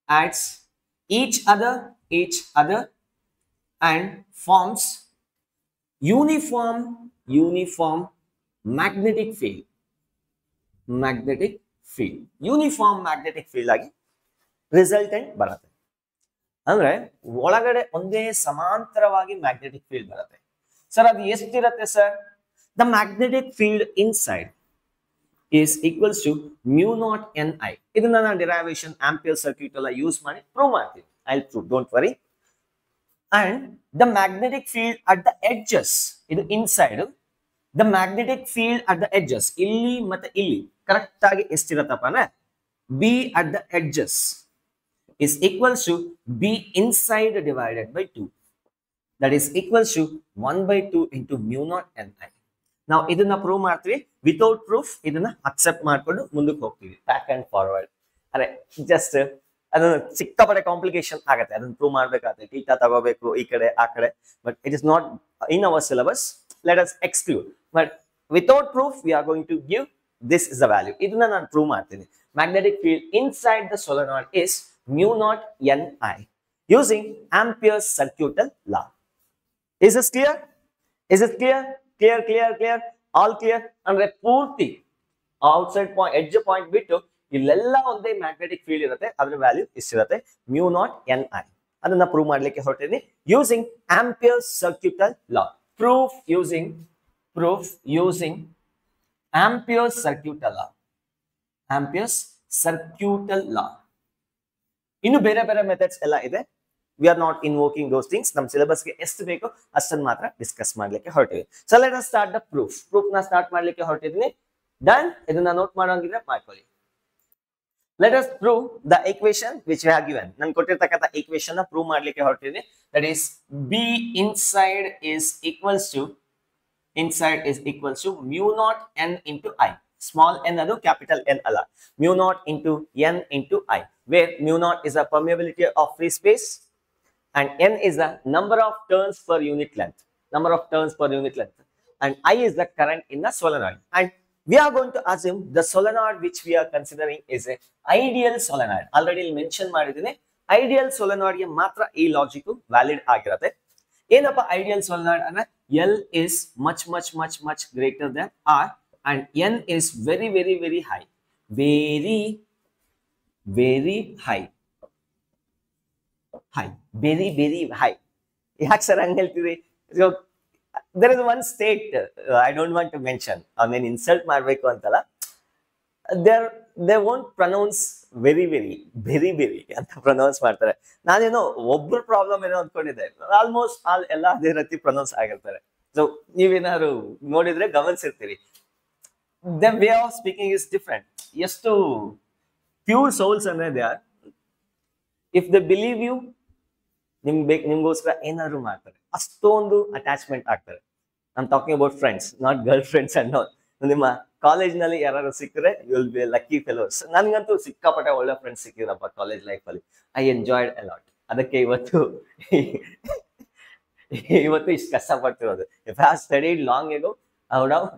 adds each other and forms uniform magnetic field. Uniform magnetic field ಆಗಿ resultant ಬರುತ್ತೆ. ಅಂದ್ರೆ ಒಳಗಡೆ ಒಂದೇ ಸಮಾಂತರವಾಗಿ ಮ್ಯಾಗ್ನೆಟಿಕ್ ಫೀಲ್ಡ್ ಬರುತ್ತೆ. ಸರ್ ಅದು ಎಷ್ಟಿರುತ್ತೆ sir? The magnetic field inside is equals to mu naught Ni. ಇದನ್ನ ನಾನು ಡಿರೈವೇಶನ್ ಆಂಪಿಯರ್ ಸರ್ಕ್ಯೂಟ್ ಎಲ್ಲ ಯೂಸ್ ಮಾಡಿ ಪ್ರೂವ್ ಮಾಡ್ತೀನಿ. I'll prove, don't worry. And the magnetic field at the edges, ಇದು inside, the magnetic field at the edges, ಇಲ್ಲಿ ಮತ್ತೆ ಇಲ್ಲಿ correct ಆಗಿ ಎಷ್ಟಿರತ್ತಪ್ಪ ಅಂದ್ರೆ B at the edges is equals to B inside divided by 2. That is equals to 1/2 into mu naught Ni. ನಾವು ಇದನ್ನ prove ಮಾಡ್ತೀವಿ. Without proof ಇದನ್ನ ಅಕ್ಸೆಪ್ಟ್ ಮಾಡ್ಕೊಂಡು ಮುಂದಕ್ಕೆ ಹೋಗ್ತೀವಿ, ಬ್ಯಾಕ್ ಅಂಡ್ ಫಾರ್ವರ್ಡ್. ಅರೆ ಜಸ್ಟ್ ಅದನ್ನು ಸಿಕ್ಕಾಪಟ್ಟೆ ಕಾಂಪ್ಲಿಕೇಶನ್ ಆಗುತ್ತೆ, ಅದನ್ನ ಪ್ರೂವ್ ಮಾಡ್ಬೇಕಾಗುತ್ತೆ. ಟೀಟಾ ತಗೋಬೇಕು ಈ ಕಡೆ ಆ ಕಡೆ, but it is not in our syllabus. Let us exclude. But without proof we are going to give this is the value. ಇದನ್ನ ನಾನು ಪ್ರೂವ್ ಮಾಡ್ತೀನಿ. Magnetic field inside the solenoid is mu naught Ni using Ampere's circuital law. Is this clear? Is it clear? Clear? All clear? ಅಂದ್ರೆ ಪೂರ್ತಿ outside point, edge point ಬಿಟ್ಟು ಇಲ್ಲೆಲ್ಲ ಒಂದೇ magnetic field ಇರುತ್ತೆ, ಅದ್ರ ವ್ಯಾಲ್ಯೂ ಇಷ್ಟಿರುತ್ತೆ, mu naught Ni. ಅದನ್ನ prove ಮಾಡ್ಲಿಕ್ಕೆ ಹೊರಟಿದ್ದೀನಿ using Ampere's circuital law. Proof using Ampere's circuital law. ಇನ್ನು ಬೇರೆ ಬೇರೆ ಮೆಥಡ್ಸ್ ಎಲ್ಲ ಇದೆ. We are not invoking those things. ನಮ್ಮ ಸಿಲೆಬಸ್ಗೆ ಎಷ್ಟು ಬೇಕೋ ಅಷ್ಟನ್ನು ಮಾತ್ರ ಡಿಸ್ಕಸ್ ಮಾಡ್ಲಿಕ್ಕೆ ಹೊರಟಿವಿ. So let us start the proof ನ ಸ್ಟಾರ್ಟ್ ಮಾಡ್ಲಿಕ್ಕೆ ಹೊರಟಿದ್ದೀನಿ. ಡನ್. ಇದನ್ನ ನೋಟ್ ಮಾಡೋಂಗಿದ್ರೆ ಮಾಡ್ಕೊಳ್ಳಿ. Let us prove the equation which we have given. ನಾನು ಕೊಟ್ಟಿರ್ತಕ್ಕಂಥ ಈಕ್ವೇಶನ್ ನ ಪ್ರೂವ್ ಮಾಡ್ಲಿಕ್ಕೆ ಹೊರಟಿದ್ದೀನಿ. That is B inside is equals to mu naught N into I. Small n ಅದು capital N ಅಲ್ಲ. mu naught into N into I, where mu naught is the permeability of free space and N is the number of turns per unit length, and I is the current in the solenoid. And we are going to assume the solenoid which we are considering is a ideal solenoid. Already mention ಮಾಡಿದ್ದೀನಿ, ideal solenoid ಗೆ ಮಾತ್ರ ಈ logic valid ಆಗಿರುತ್ತೆ. ಏನಪ್ಪ ideal solenoid ಅಂದ್ರೆ L is much greater than R and N is very high. Very high. ಯಾಕೆ sir ಹಂಗೆ ಹೇಳ್ತೀವಿ? there is one state I don't want to mention. I mean insult ಮಾಡಬೇಕು ಅಂತಲ್ಲ. they won't pronounce very ಅಂತ pronounce ಮಾಡ್ತಾರೆ. ನಾನೇನೋ ಒಬ್ಬರು problem ಏನೋ ಅಂದ್ಕೊಂಡಿದ್ದೆ, ಆಲ್ಮೋಸ್ಟ್ ಎಲ್ಲ ಅದೇ ರೀತಿ ಪ್ರೊನೌನ್ಸ್ ಆಗಿರ್ತಾರೆ. ಸೊ ನೀವೇನಾದ್ರು ನೋಡಿದ್ರೆ ಗಮನಿಸಿರ್ತೀರಿ. The way of speaking is different. ಎಷ್ಟು ಪ್ಯೂರ್ ಸೋಲ್ಸ್ ಅಂದ್ರೆ they are. If they believe you, ನಿಮ್ಗೋಸ್ಕರ ಏನಾದ್ರು ಮಾಡ್ತಾರೆ, ಅಷ್ಟೊಂದು ಅಟ್ಯಾಚ್ಮೆಂಟ್ ಆಗ್ತಾರೆ. I'm talking about friends, not girl friends and all. ನಿಮ್ಮ ಕಾಲೇಜ್ ನಲ್ಲಿ ಯಾರು ಸಿಕ್ಕರೆ you will be lucky fellows. ನನ್ಗಂತೂ ಸಿಕ್ಕಾಪಟ್ಟೆ ಒಳ್ಳೆ ಫ್ರೆಂಡ್ಸ್ ಸಿಕ್ಕಿದ್ರಪ್ಪ ಕಾಲೇಜ್ ಲೈಫ್ ಅಲ್ಲಿ. I enjoyed a lot. ಅದಕ್ಕೆ ಇವತ್ತು ಇಷ್ಟು ಕಷ್ಟಪಡ್ತಿರೋದು. If I have studied long ago I would have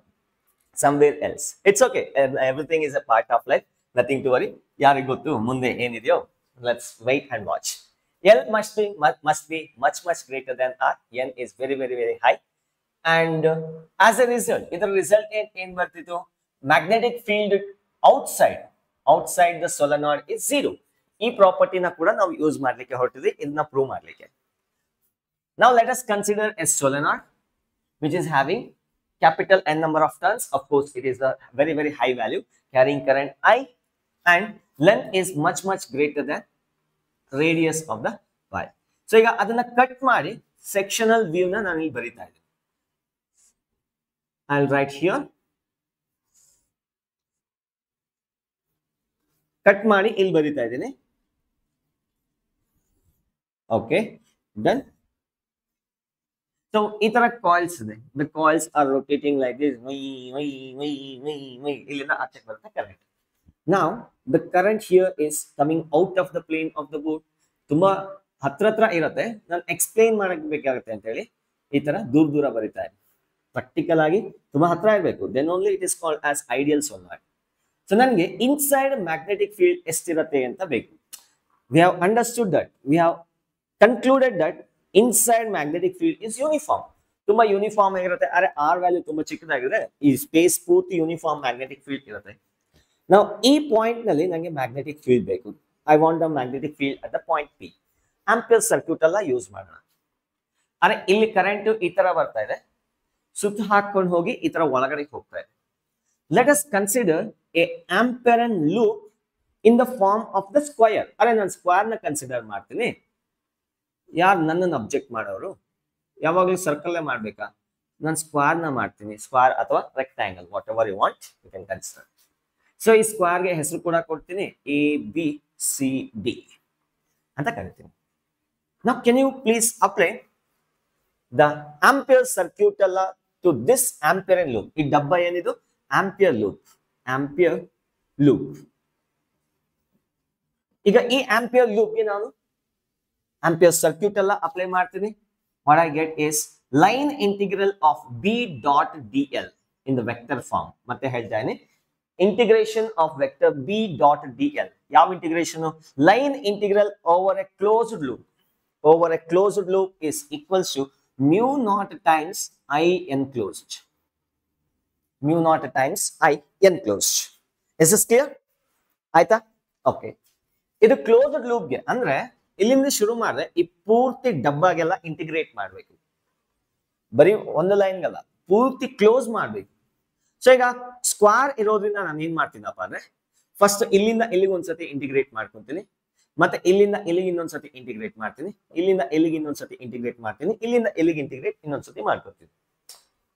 somewhere else. It's okay. Everything is a part of life. Nothing to worry. ಯಾರಿಗೆ ಗೊತ್ತು ಮುಂದೆ ಏನಿದೆಯೋ. Let's wait and watch. L must be much greater than R. N is very high. And as a result, ಇದರ result ಏನ್ ಬರ್ತಿತ್ತು? Magnetic field outside the solenoid is 0. ಈ ಪ್ರಾಪರ್ಟಿನ ಕೂಡ ನಾವು ಯೂಸ್ ಮಾಡ್ಲಿಕ್ಕೆ ಹೊರಟಿದ್ವಿ, ಇದನ್ನ ಪ್ರೂವ್ ಮಾಡ್ಲಿಕ್ಕೆ. Now let us consider a solenoid which is having capital N number of turns. Of course, it is a very high value carrying current I, and length is much greater than radius of the wire. So ಈಗ ಅದನ್ನ cut ಮಾಡಿ sectional view ನ ನಾನು ಇಲ್ಲಿ ಬರಿತಾ ಇದ್ದೀನಿ. I'll write here. Cut ಮಾಡಿ ಇಲ್ಲಿ ಬರಿತಾ ಇದ್ದೀನಿ. Okay, done. So ಈ ತರ ಕಾಯಿಲ್ಸ್ ಇದೆ. The coils are rotating like this. ಇಲ್ಲಿಂದ ಆಚೆ ಬರುತ್ತೆ current. Now the current here is coming out of the plane of the board. ತುಂಬಾ ಹತ್ರ ಇರುತ್ತೆ. ನಾನು ಎಕ್ಸ್ಪ್ಲೈನ್ ಮಾಡಕ್ ಬೇಕಾಗುತ್ತೆ ಅಂತ ಹೇಳಿ ಈ ತರ ದೂರ ಬರಿತಾ ಇದೆ. ಪ್ರಾಕ್ಟಿಕಲ್ ಆಗಿ ತುಂಬಾ ಹತ್ರ ಇರಬೇಕು. Then only it is called as ideal solenoid. So ನನಗೆ ಇನ್ಸೈಡ್ ಮ್ಯಾಗ್ನೆಟಿಕ್ ಫೀಲ್ಡ್ ಎಷ್ಟಿರುತ್ತೆ ಅಂತ ಬೇಕು. we have understood that, we have concluded that inside magnetic field is uniform. ತುಂಬಾ ಯೂನಿಫಾರ್ಮ್ ಆಗಿರುತ್ತೆ. ಅರೆ ಆರ್ ವ್ಯಾಲ್ಯೂ ತುಂಬಾ ಚಿಕ್ಕದಾಗಿದೆ, ಈ ಸ್ಪೇಸ್ ಪೂರ್ತಿ ಯೂನಿಫಾರ್ಮ್ ಮ್ಯಾಗ್ನೆಟಿಕ್ ಫೀಲ್ಡ್ ಇರುತ್ತೆ. ನಾವು ಈ ಪಾಯಿಂಟ್ ನಲ್ಲಿ ನನಗೆ ಮ್ಯಾಗ್ನೆಟಿಕ್ ಫೀಲ್ಡ್ ಬೇಕು. I want the magnetic field at the point P. Ampere circuit ಎಲ್ಲ ಯೂಸ್ ಮಾಡೋಣ. ಅರೆ ಇಲ್ಲಿ ಕರೆಂಟ್ ಈ ತರ ಬರ್ತಾ ಇದೆ, ಸುತ್ತ ಹಾಕೊಂಡು ಹೋಗಿ ಈ ತರ ಒಳಗಡೆ ಹೋಗ್ತಾ ಇದೆ. Let us consider a ampere loop in the form of the square. ಅರೆ ನಾನು ಸ್ಕ್ವೇರ್ ನ ಕನ್ಸಿಡರ್ ಮಾಡ್ತೀನಿ. ಯಾರು ನನ್ನನ್ನು ಅಬ್ಜೆಕ್ಟ್ ಮಾಡೋರು? ಯಾವಾಗಲೂ ಸರ್ಕಲ್ ಮಾಡ್ಬೇಕಾ? ನಾನು ಸ್ಕ್ವೇರ್ ನ ಮಾಡ್ತೀನಿ. ಸ್ಕ್ವೇರ್ ಅಥವಾ rectangle, whatever you want you can consider. So ಈ ಸ್ಕ್ವೇರ್ ಗೆ ಹೆಸರು ಕೂಡ ಕೊಡ್ತೀನಿ, ಎ ಬಿ ಸಿ ಡಿ ಅಂತ ಕರಿತೀನಿ. Now can you please apply the ampere circuit ಅಲ್ಲ ಟು ದಿಸ್ ಆಂಪಿಯರ್ ಲೂಪ್. ಈ ಡಬ್ಬ ಏನಿದು? Ampere loop. Ampere loop. ಈಗ ಈ ಆಂಪಿಯರ್ ಲೂಪ್ ಗೆ ನಾನು ಆಂಪಿಯರ್ ಸರ್ಕ್ಯೂಟ್ ಎಲ್ಲ ಅಪ್ಲೈ ಮಾಡ್ತೀನಿ. What I get is line integral of B dot D L in the vector form. ಮತ್ತೆ ಹೇಳ್ತಾ ಇದೀನಿ, integration of vector B dot D L. ಯಾವ integration? Line integral over a closed loop. Over a closed loop is equals to mu naught times I enclosed. Mu naught times I enclosed. Is this clear? ಆಯ್ತಾ? Okay. ಇದು closed loop ಗೆ ಅಂದ್ರೆ ಇಲ್ಲಿಂದ ಶುರು ಮಾಡಿದ್ರೆ ಈ ಪೂರ್ತಿ ಡಬ್ಬಾಗೆಲ್ಲ ಇಂಟಿಗ್ರೇಟ್ ಮಾಡಬೇಕು. ಬರೀ ಒಂದು ಲೈನ್ ಗಲ್ಲ, ಪೂರ್ತಿ ಕ್ಲೋಸ್ ಮಾಡಬೇಕು. ಸೊ ಈಗ ಸ್ಕ್ವೇರ್ ಇರೋದ್ರಿಂದ ನಾನು ಏನ್ ಮಾಡ್ತೀನಪ್ಪ ಅಂದ್ರೆ, ಫಸ್ಟ್ ಇಲ್ಲಿಂದ ಇಲ್ಲಿಗೆ ಒಂದ್ಸತಿ ಇಂಟಿಗ್ರೇಟ್ ಮಾಡ್ಕೊಂತೀನಿ, ಮತ್ತೆ ಇಲ್ಲಿಂದ ಇಲ್ಲಿಗೆ ಇನ್ನೊಂದ್ಸತಿ ಇಂಟಿಗ್ರೇಟ್ ಮಾಡ್ತೀನಿ, ಇಲ್ಲಿಂದ ಇಲ್ಲಿಗೆ ಇನ್ನೊಂದ್ಸತಿ ಇಂಟಿಗ್ರೇಟ್ ಮಾಡ್ತೀನಿ, ಇಲ್ಲಿಂದ ಇಲ್ಲಿಗೆ ಇಂಟಿಗ್ರೇಟ್ ಇನ್ನೊಂದ್ಸತಿ ಮಾಡ್ಕೊತೀನಿ.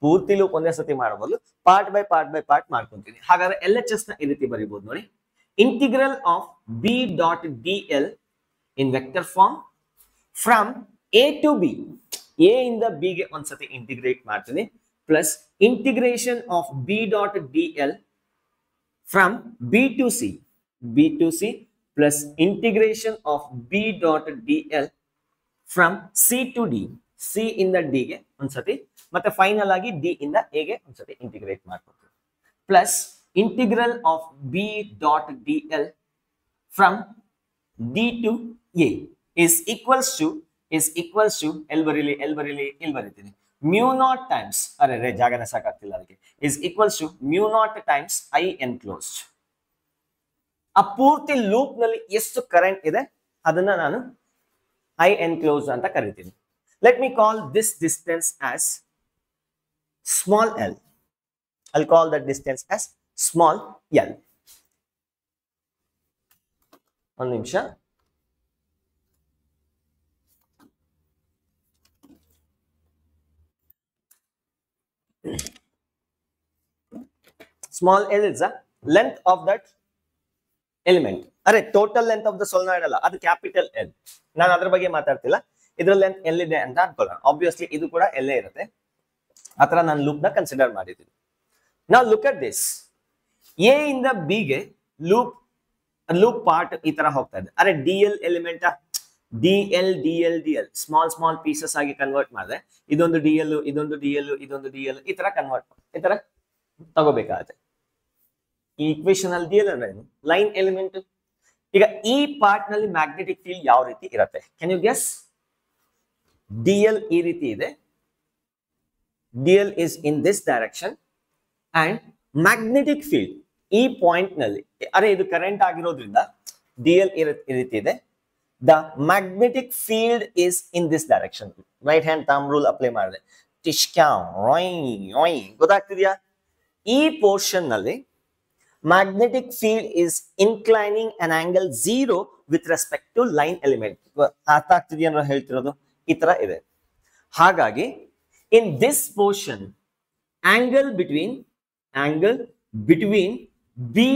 ಪೂರ್ತಿ ಲೂಪ್ ಒಂದೇ ಸತಿ ಮಾಡಬಹುದು, ಪಾರ್ಟ್ ಬೈ ಪಾರ್ಟ್ ಮಾಡ್ಕೊಂತೀನಿ. ಹಾಗಾದ್ರೆ ಎಲ್ ಎಚ್ ಎಸ್ ನ ಈ ರೀತಿ ಬರೀಬಹುದು ನೋಡಿ. Integral of B dot D L in vector form from A to B. A ಇಂದ ಬಿ ಗೆ ಒಂದ್ಸತಿ ಇಂಟಿಗ್ರೇಟ್ ಮಾಡ್ತೀನಿ, plus integration of B dot D L from B to C. B to C plus integration of b dot dl from c to d. c ಇಂದ d ಗೆ ಒಂದ್ಸತಿ, ಮತ್ತೆ final ಆಗಿ d ಇಂದ a ಗೆ ಒಂದ್ಸತಿ ಇಂಟಿಗ್ರೇಟ್ ಮಾಡ್ಕೊತೀವಿ. Plus integral of b dot dl from d to a is equals to L ಬರೀಲಿ ಇಲ್ಲಿ ಬರೀತೀನಿ, mu naught times, ಅರೆ ಜಾಗನ ಸಾಕಾಗ್ತಿಲ್ಲ ಅದಕ್ಕೆ, is equals to mu naught times I enclosed. ಆ ಪೂರ್ತಿ ಲೂಪ್ ನಲ್ಲಿ ಎಷ್ಟು ಕರೆಂಟ್ ಇದೆ ಅದನ್ನ ನಾನು ಐ ಎನ್ಕ್ಲೋಸ್ ಅಂತ ಕರಿತೀನಿ. Let me call this distance as small L. I call that distance as small L. ಒಂದು ನಿಮಿಷ. Small L is the length of that element. ಅರೆ total length of the solenoid ಅಲ್ಲ, ಅದು ಕ್ಯಾಪಿಟಲ್ ಎಲ್. ನಾನು ಅದ್ರ ಬಗ್ಗೆ ಮಾತಾಡ್ತಿಲ್ಲ, ಇದ್ರ ಲೆಂತ್ ಎಲ್ಲಿದೆ ಅಂತ ಅನ್ಕೊಳ್ಳೋಣ. ಆಬ್ವಿಯಸ್ಲಿ ಇದು ಕೂಡ ಎಲ್ಲೇ ಇರುತ್ತೆ. ಆತರ ನಾನು ಲೂಪ್ ನ ಕನ್ಸಿಡರ್ ಮಾಡಿದ್ದೀನಿ. ನಾವು ಲುಕ್ ಅಟ್ ದಿಸ್. ಎ ಇಂದ ಬಿ ಗೆ ಲೂಪ್ ಪಾರ್ಟ್ ಈ ತರ ಹೋಗ್ತಾ ಇದೆ. ಅರೆ D L element, D L small pieces ಆಗಿ ಕನ್ವರ್ಟ್ ಮಾಡಿದ್ರೆ ಇದೊಂದು ಡಿ ಎಲ್, ಇದೊಂದು ಡಿ ಎಲ್, ಇದೊಂದು ಡಿ ಎಲ್, ಈ ತರ ಕನ್ವರ್ಟ್ ಈ ತರ ತಗೋಬೇಕಾಗತ್ತೆ. ಈ ಇಕ್ವೇಶನ್ ಅಲ್ಲಿ ಡಿ ಎಲ್ ಅಂದ್ರೆ ಏನು? Line element. ಈಗ ಈ ಪಾರ್ಟ್ ನಲ್ಲಿ ಮ್ಯಾಗ್ನೆಟಿಕ್ ಫೀಲ್ಡ್ ಯಾವ ರೀತಿ ಇರುತ್ತೆ? Can you guess? D L ಈ ರೀತಿ ಇದೆ. D L is in this direction and magnetic field ಈ ಪಾಯಿಂಟ್ ನಲ್ಲಿ, ಅರೆ ಇದು ಕರೆಂಟ್ ಆಗಿರೋದ್ರಿಂದ ಡಿ ಎಲ್ ಈ ರೀತಿ ಇದೆ. The magnetic field is in this direction. Right hand thumb rule apply ಮಾಡಿದೆ, ಗೊತ್ತಾಗ್ತಿದ್ಯಾ? ಈ ಪೋರ್ಷನ್ ನಲ್ಲಿ magnetic field is inclining an angle 0 with respect to line element. ಅರ್ಥ ಆಗ್ತಿದೆಯಾ ಅಂತ ಹೇಳ್ತಿರೋದು? ಈ ತರ ಇದೆ. ಹಾಗಾಗಿ in this portion angle between B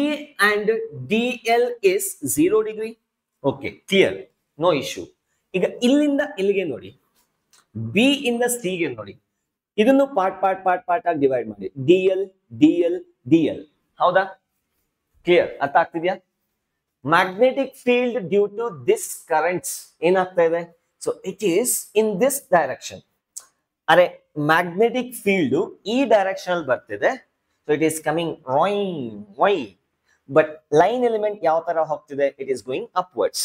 and DL is 0 degree. Okay, clear, no issue. ಈಗ ಇಲ್ಲಿಂದ ಇಲ್ಲಿಗೆ ನೋಡಿ, B ಇಂದ C ಗೆ ನೋಡಿ, ಇದನ್ನು ಪಾರ್ಟ್ ಆಗಿ ಡಿವೈಡ್ ಮಾಡಿ, DL. ಹೌದಾ? ಕ್ಲಿಯರ್? ಅರ್ಥ ಆಗ್ತಿದ್ಯಾ? Magnetic field due to this currents ಏನಾಗ್ತಾ ಇದೆ? So it is in this direction. ಅರೆ ಮ್ಯಾಗ್ನೆಟಿಕ್ ಫೀಲ್ಡ್ ಈ ಡೈರೆಕ್ಷನ್ ಅಲ್ಲಿ ಬರ್ತಿದೆ. So it is coming why, but line element ಯಾವ ತರ ಹೋಗ್ತಿದೆ? It is going upwards.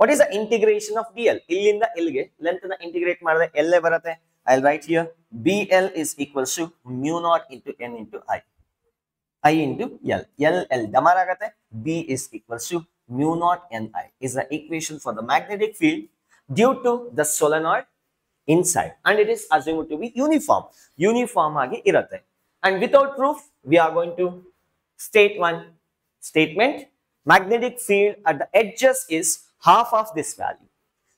What is the integration of D L? ಇಲ್ಲಿಂದ ಇಲ್ಲಿಗೆ ಲೆಂತ್ ನ ಇಂಟಿಗ್ರೇಟ್ ಮಾಡಿದ್ರೆ ಎಲ್ಲೇ ಬರುತ್ತೆ. I write here B L is equals to mu naught into N into I into L. L ಡಮರ್ ಆಗತ್ತೆ. B is equals to mu naught N I is the equation for the magnetic field due to the solenoid inside, and it is assumed to be uniform agi irutte. And without proof, we are going to state one statement: magnetic field at the edges is half of this value.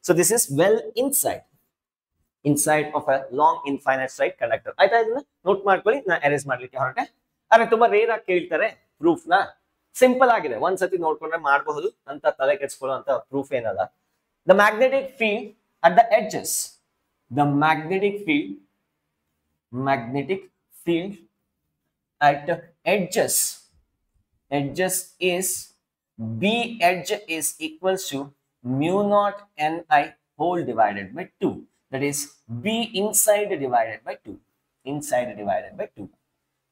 So this is well inside of a long infinite straight conductor. ಆಯ್ತಾ? ಇದನ್ನ note ಮಾಡ್ಕೊಳ್ಳಿ. ನಾ erase ಮಾಡ್ಲಿಕ್ಕೆ ಹೊರಟೆ. ಅರೆ ತುಂಬಾ rare ಆಗಿ ಕೇಳ್ತಾರೆ ಪ್ರೂಫ್ ನ. ಸಿಂಪಲ್ ಆಗಿದೆ, ಒಂದ್ಸತಿ ನೋಡ್ಕೊಂಡ್ರೆ ಮಾಡಬಹುದು ಅಂತ ತಲೆ ಕೆಡಿಸ್ಕೊಳ್ಳೋ ಅಂತ ಪ್ರೂಫ್ ಏನಲ್ಲ. The magnetic field at the edges, the magnetic field at the edges is B edge is equals to mu naught Ni whole divided by 2. That is B inside divided by 2.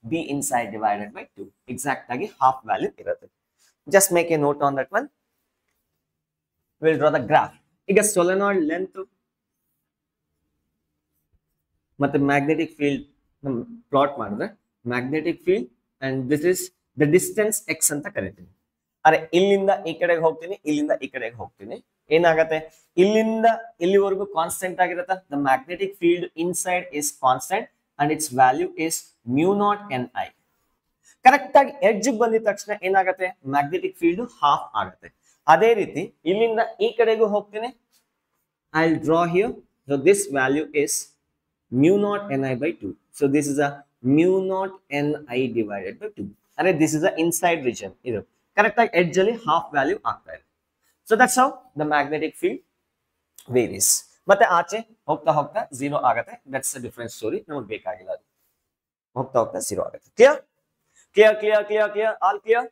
B inside divided by 2. Exactly half value irutte. Just make a note on that one. We'll draw the graph. ಈಗ solenoid length ಮತ್ತೆ magnetic field plot ಮಾಡಿದ್ರೆ magnetic field and this is the distance X ಅಂತ ಕರಿತೀನಿ. ಅರೆ ಇಲ್ಲಿಂದ ಈ ಕಡೆಗೆ ಹೋಗ್ತೀನಿ, ಇಲ್ಲಿಂದ ಈ ಕಡೆಗೆ ಹೋಗ್ತೀನಿ, ಏನಾಗತ್ತೆ? ಇಲ್ಲಿಂದ ಇಲ್ಲಿವರೆಗೂ ಕಾನ್ಸ್ಟೆಂಟ್ ಆಗಿರುತ್ತೆ. The magnetic field inside is constant and it's value is mu naught N I. Correct ಆಗಿ ಎಡ್ಜ್ ಬಂದಿದ ತಕ್ಷಣ ಏನಾಗತ್ತೆ? ಮ್ಯಾಗ್ನೆಟಿಕ್ ಫೀಲ್ಡ್ ಹಾಫ್ ಆಗುತ್ತೆ. ಅದೇ ರೀತಿ ಇಲ್ಲಿಂದ ಈ ಕಡೆಗೂ ಹೋಗ್ತೀನಿ. I will draw here. So this value is mu naught Ni by 2. So this is a mu naught Ni divided by 2. And this is the inside region. Correct edge ali half value aagta ide. So that's how the magnetic field varies. Matte aache hogta hogta 0 agate. That's a different story. Namak bekagilla adu. Hogta hogta 0 agate. Clear? All clear?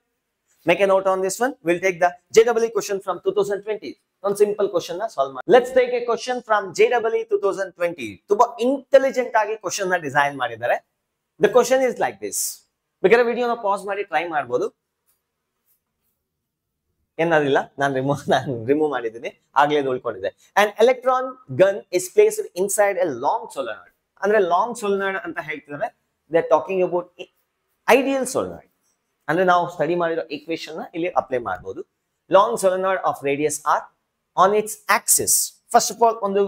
Make a note on this one. We'll take the JEE question from 2020. One simple question na solve ಮಾಡಿ. Let's take a question from JEE 2020. ತುಂಬಾ intelligent ಆಗಿ question ನ design ಮಾಡಿದ್ದಾರೆ. The question is like this. ಬೇಕಾದ್ರೆ ವಿಡಿಯೋನ pass ಮಾಡಿ try ಮಾಡಬಹುದು. ಏನಾದಿಲ್ಲ, ನಾನು ರಿಮೂವ್ ಮಾಡಿದ್ದೀನಿ, ಆಗ್ಲೇ ಉಳ್ಕೊಂಡಿದೆ. An electron gun is placed inside a long solenoid. ಅಂದ್ರೆ ಲಾಂಗ್ ಸೊಲೆನಾಯ್ಡ್ ಅಂತ ಹೇಳ್ತಿದ್ದಾರೆ. They are talking about ideal solenoid. ಅಂದ್ರೆ ನಾವು ಸ್ಟಡಿ ಮಾಡಿರೋ ಈಕ್ವೇಶನ್ ನ ಇಲ್ಲಿ ಅಪ್ಲೈ ಮಾಡಬಹುದು. Long solenoid of radius r on its axis. First of all, ಒಂದು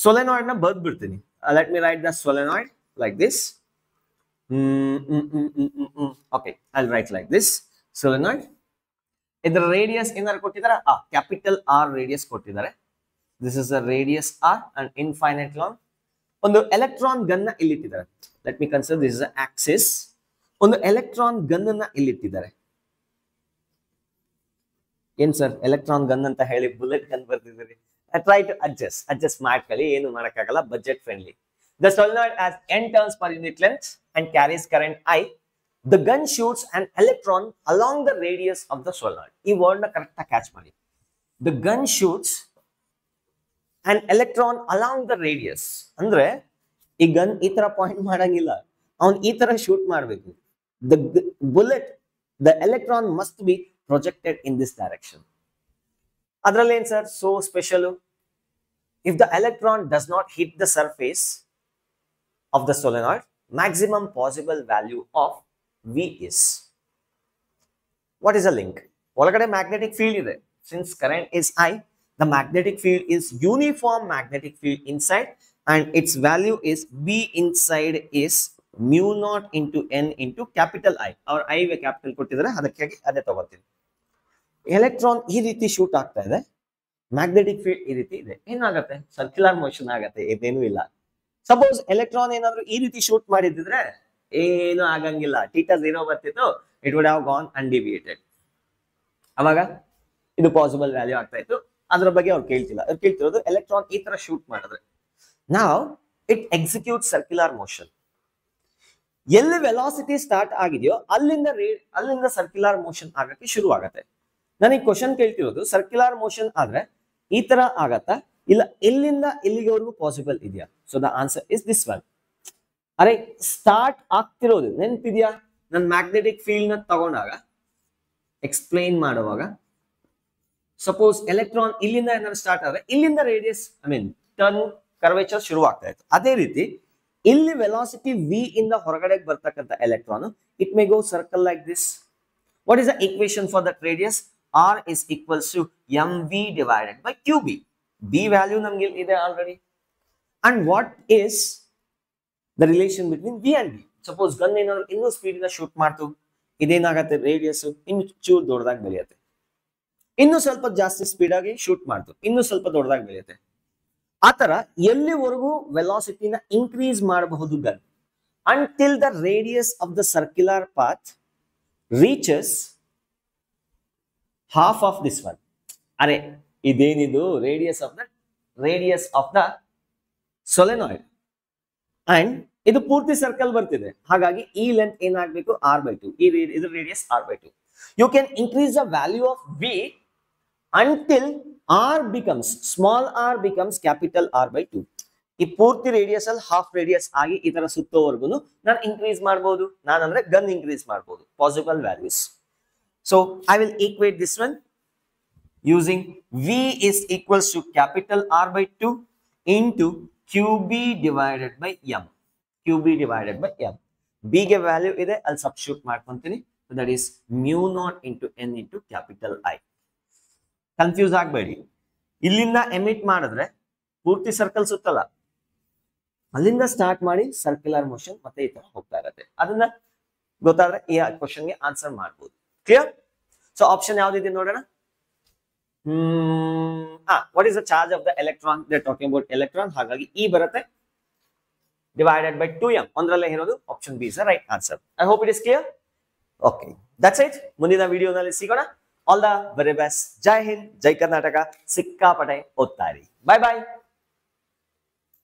solenoid na ಬರ್ದ್ ಬಿಡ್ತೀನಿ. Let me write the solenoid like this. Okay, I'll write like this. Solenoid. ಇದರ ರೇಡಿಯಸ್ ಏನಾದ್ರು ಕೊಟ್ಟಿದ್ದಾರೆ? ಕ್ಯಾಪಿಟಲ್ R ರೇಡಿಯಸ್ ಕೊಟ್ಟಿದ್ದಾರೆ. This is a radius R and infinite long. ಒಂದು electron gun ನ ಇಲ್ಲಿ ಇಟ್ಟಿದ್ದಾರೆ. Let me consider this is an axis. ಒಂದು electron gun ನ ಇಲ್ಲಿ ಇಟ್ಟಿದ್ದಾರೆ. ಏನ್ ಸರ್ ಎಲೆಕ್ಟ್ರಾನ್ ಗನ್ ಅಂತ ಹೇಳಿ ಬುಲೆಟ್ ಗನ್ ಬರ್ತಿದ್ದೀರಿ? ಟ್ರೈ ಟು ಅಡ್ಜಸ್ಟ್ ಮಾಡ್ಕೊಳ್ಳಿ, ಏನು ಮಾಡಕ್ಕಾಗಲ್ಲ, budget friendly. The solenoid has n turns per unit length and carries current I. The gun shoots an electron along the radius of the solenoid. ಈ word ನ correct ಆಗಿ catch ಮಾಡಿ. The gun shoots an electron along the radius. ಅಂದ್ರೆ ಈ gun ಈ ತರ point ಮಾಡಂಗಿಲ್ಲ, ಅವನ್ ಈ ತರ ಶೂಟ್ ಮಾಡಬೇಕು. The bullet, the electron must be projected in this direction. Adralli en sir so special? If the electron does not hit the surface of the solenoid, maximum possible value of V is. What is the link? Olagade magnetic field ide. Since current is I, the magnetic field is uniform magnetic field inside, and its value is B inside is mu naught into N into capital I. Our I capital ಕೊಟ್ಟಿದ್ದಾರೆ, ಅದಕ್ಕಾಗಿ ಅದೇ ತಗೋತೀನಿ. Electron ಈ ರೀತಿ shoot ಆಗ್ತಾ ಇದೆ, magnetic field ಈ ರೀತಿ ಇದೆ, ಏನಾಗುತ್ತೆ? ಸರ್ಕ್ಯುಲರ್ ಮೋಷನ್ ಆಗತ್ತೆ, ಇದೇನು ಇಲ್ಲ. ಸಪೋಸ್ ಎಲೆಕ್ಟ್ರಾನ್ ಏನಾದ್ರು ಈ ರೀತಿ ಶೂಟ್ ಮಾಡಿದ್ರೆ ಏನು ಆಗಂಗಿಲ್ಲ, ಥೀಟಾ 0 ಬರ್ತಿತ್ತು, ಇಟ್ ವುಡ್ ಹ್ಯಾವ್ ಗಾನ್ ಅನ್ಡಿವಿಯೇಟೆಡ್. ಅವಾಗ ಇದು ಪಾಸಿಬಲ್ ವ್ಯಾಲ್ಯೂ ಆಗ್ತಾ ಇತ್ತು. ಅದ್ರ ಬಗ್ಗೆ ಅವ್ರು ಕೇಳ್ತಿಲ್ಲ, ಅವ್ರು ಕೇಳ್ತಿರೋದು ಎಲೆಕ್ಟ್ರಾನ್ ಈ ತರ ಶೂಟ್ ಮಾಡಿದ್ರೆ ನಾವ್ ಇಟ್ ಎಕ್ಸಿಕ್ಯೂಟ್ ಸರ್ಕ್ಯುಲರ್ ಮೋಷನ್. ಎಲ್ಲಿ ವೆಲಾಸಿಟಿ ಸ್ಟಾರ್ಟ್ ಆಗಿದೆಯೋ ಅಲ್ಲಿಂದ ಸರ್ಕ್ಯುಲರ್ ಮೋಷನ್ ಆಗಕ್ಕೆ ಶುರು ಆಗತ್ತೆ. ನಾನು ಈ ಕ್ವಶನ್ ಕೇಳ್ತಿರೋದು ಸರ್ಕ್ಯುಲರ್ ಮೋಷನ್ ಆದ್ರೆ ಈ ತರ ಆಗತ್ತಾ, ಇಲ್ಲ ಎಲ್ಲಿಂದ ಇಲ್ಲಿಗೆವರೆಗೂ ಪಾಸಿಬಲ್ ಇದೆಯಾ? So the answer is this one. ಅರೆ ಸ್ಟಾರ್ಟ್ ಆಗ್ತಿರೋದು ನೆನ್ಪಿದ್ಯಾ? ನನ್ನ ಮ್ಯಾಗ್ನೆಟಿಕ್ ಫೀಲ್ಡ್ ನ ತಗೊಂಡಾಗ ಎಕ್ಸ್ಪ್ಲೈನ್ ಮಾಡುವಾಗ ಸಪೋಸ್ ಎಲೆಕ್ಟ್ರಾನ್ ಇಲ್ಲಿಂದ ಏನಾದ್ರು ಸ್ಟಾರ್ಟ್ ಆದ್ರೆ ಇಲ್ಲಿಂದ ರೇಡಿಯಸ್ ಟರ್ನ್ ಕರ್ವೇಚರ್ ಶುರು ಆಗ್ತಾ ಇತ್ತು. ಅದೇ ರೀತಿ ಇಲ್ಲಿ ವೆಲಾಸಿಟಿ v ಇಂದ ಹೊರಗಡೆ ಬರ್ತಕ್ಕಂಥ electron it may go circle like this. What is the equation for that radius? r is equals to mv divided by qb. b value ನಮ್ಗೆ ಇದೆ already. And what is the relation between v and b? Suppose gun ಏನಾದ್ರು ಇನ್ನೂ speed ಇಂದ shoot ಮಾಡ್ತು, ಇದೇನಾಗತ್ತೆ, radius ಇನ್ನು ಚೂರು ದೊಡ್ಡದಾಗಿ ಬೆಳೆಯುತ್ತೆ. ಇನ್ನು ಸ್ವಲ್ಪ ಜಾಸ್ತಿ ಸ್ಪೀಡ್ ಆಗಿ ಶೂಟ್ ಮಾಡ್ತು, ಇನ್ನು ಸ್ವಲ್ಪ ದೊಡ್ಡದಾಗಿ ಬೆಳೆಯುತ್ತೆ. ಆತರ ಎಲ್ಲಿವರೆಗೂ ವೆಲಾಸಿಟಿನ ಇನ್ಕ್ರೀಸ್ ಮಾಡಬಹುದು gun until the radius of the circular path reaches half of this one. ಅರೆ ಇದೇನಿದು radius of the solenoid and ಇದು ಪೂರ್ತಿ ಸರ್ಕಲ್ ಬರ್ತಿದೆ. ಹಾಗಾಗಿ ಈ ಲೆಂತ್ ಏನಾಗಬೇಕು? r/2. ಇದ್ರ radius r/2. You can increase the value of v until r becomes small r becomes capital R/2. ಈ ಪೂರ್ತಿ ರೇಡಿಯಸ್ ಅಲ್ಲಿ ಹಾಫ್ ರೇಡಿಯಸ್ ಆಗಿ ಈ ತರ ಸುತ್ತೋವರೆಗೂ ನಾನು ಇನ್ಕ್ರೀಸ್ ಮಾಡಬಹುದು. ನಾನಂದ್ರೆ ಗನ್ ಇನ್ಕ್ರೀಸ್ ಮಾಡಬಹುದು possible values. So I will equate this one using v is equals to capital R/2 into qb divided by m. qb divided by m. b ಗೆ value ಇದೆ, ಅಲ್ಲಿ substitute ಮಾಡ್ಕೊಂತೀನಿ. So that is mu naught into n into capital I. Confuse ಆಗಬೇಡಿ. ಇಲ್ಲಿಂದ emit ಮಾಡಿದ್ರೆ ಪೂರ್ತಿ circle ಸುತ್ತಲ್ಲ, ಅಲ್ಲಿಂದ start ಮಾಡಿ circular motion ಮತ್ತೆ ಈ ತರ ಹೋಗ್ತಾ ಇರುತ್ತೆ. ಅದನ್ನ ಗೊತ್ತಾದ್ರೆ ಈ ಕ್ವಶನ್ಗೆ ಆನ್ಸರ್ ಮಾಡಬಹುದು. ಕ್ಲಿಯರ್? ಸೊ ಆಪ್ಷನ್ ಯಾವ್ದಿದೆ ನೋಡೋಣ. What is the charge of the electron? They are talking about electron. ಹಾಗಾಗಿ ಇ ಬರುತ್ತೆ ಡಿವೈಡೆಡ್ ಬೈ 2m. ಒಂದರಲ್ಲೇ ಇರೋದು option B is the right answer. I hope it is clear. Okay, that's it. ಮುಂದಿನ ವಿಡಿಯೋನಲ್ಲಿ ಸಿಗೋಣ. All the very best. ಜೈ ಹಿಂದ್, ಜೈ ಕರ್ನಾಟಕ. ಸಿಕ್ಕಾಪಟ್ಟೆ ಓದ್ತಾ ಇರಿ. ಬೈ ಬಾಯ್.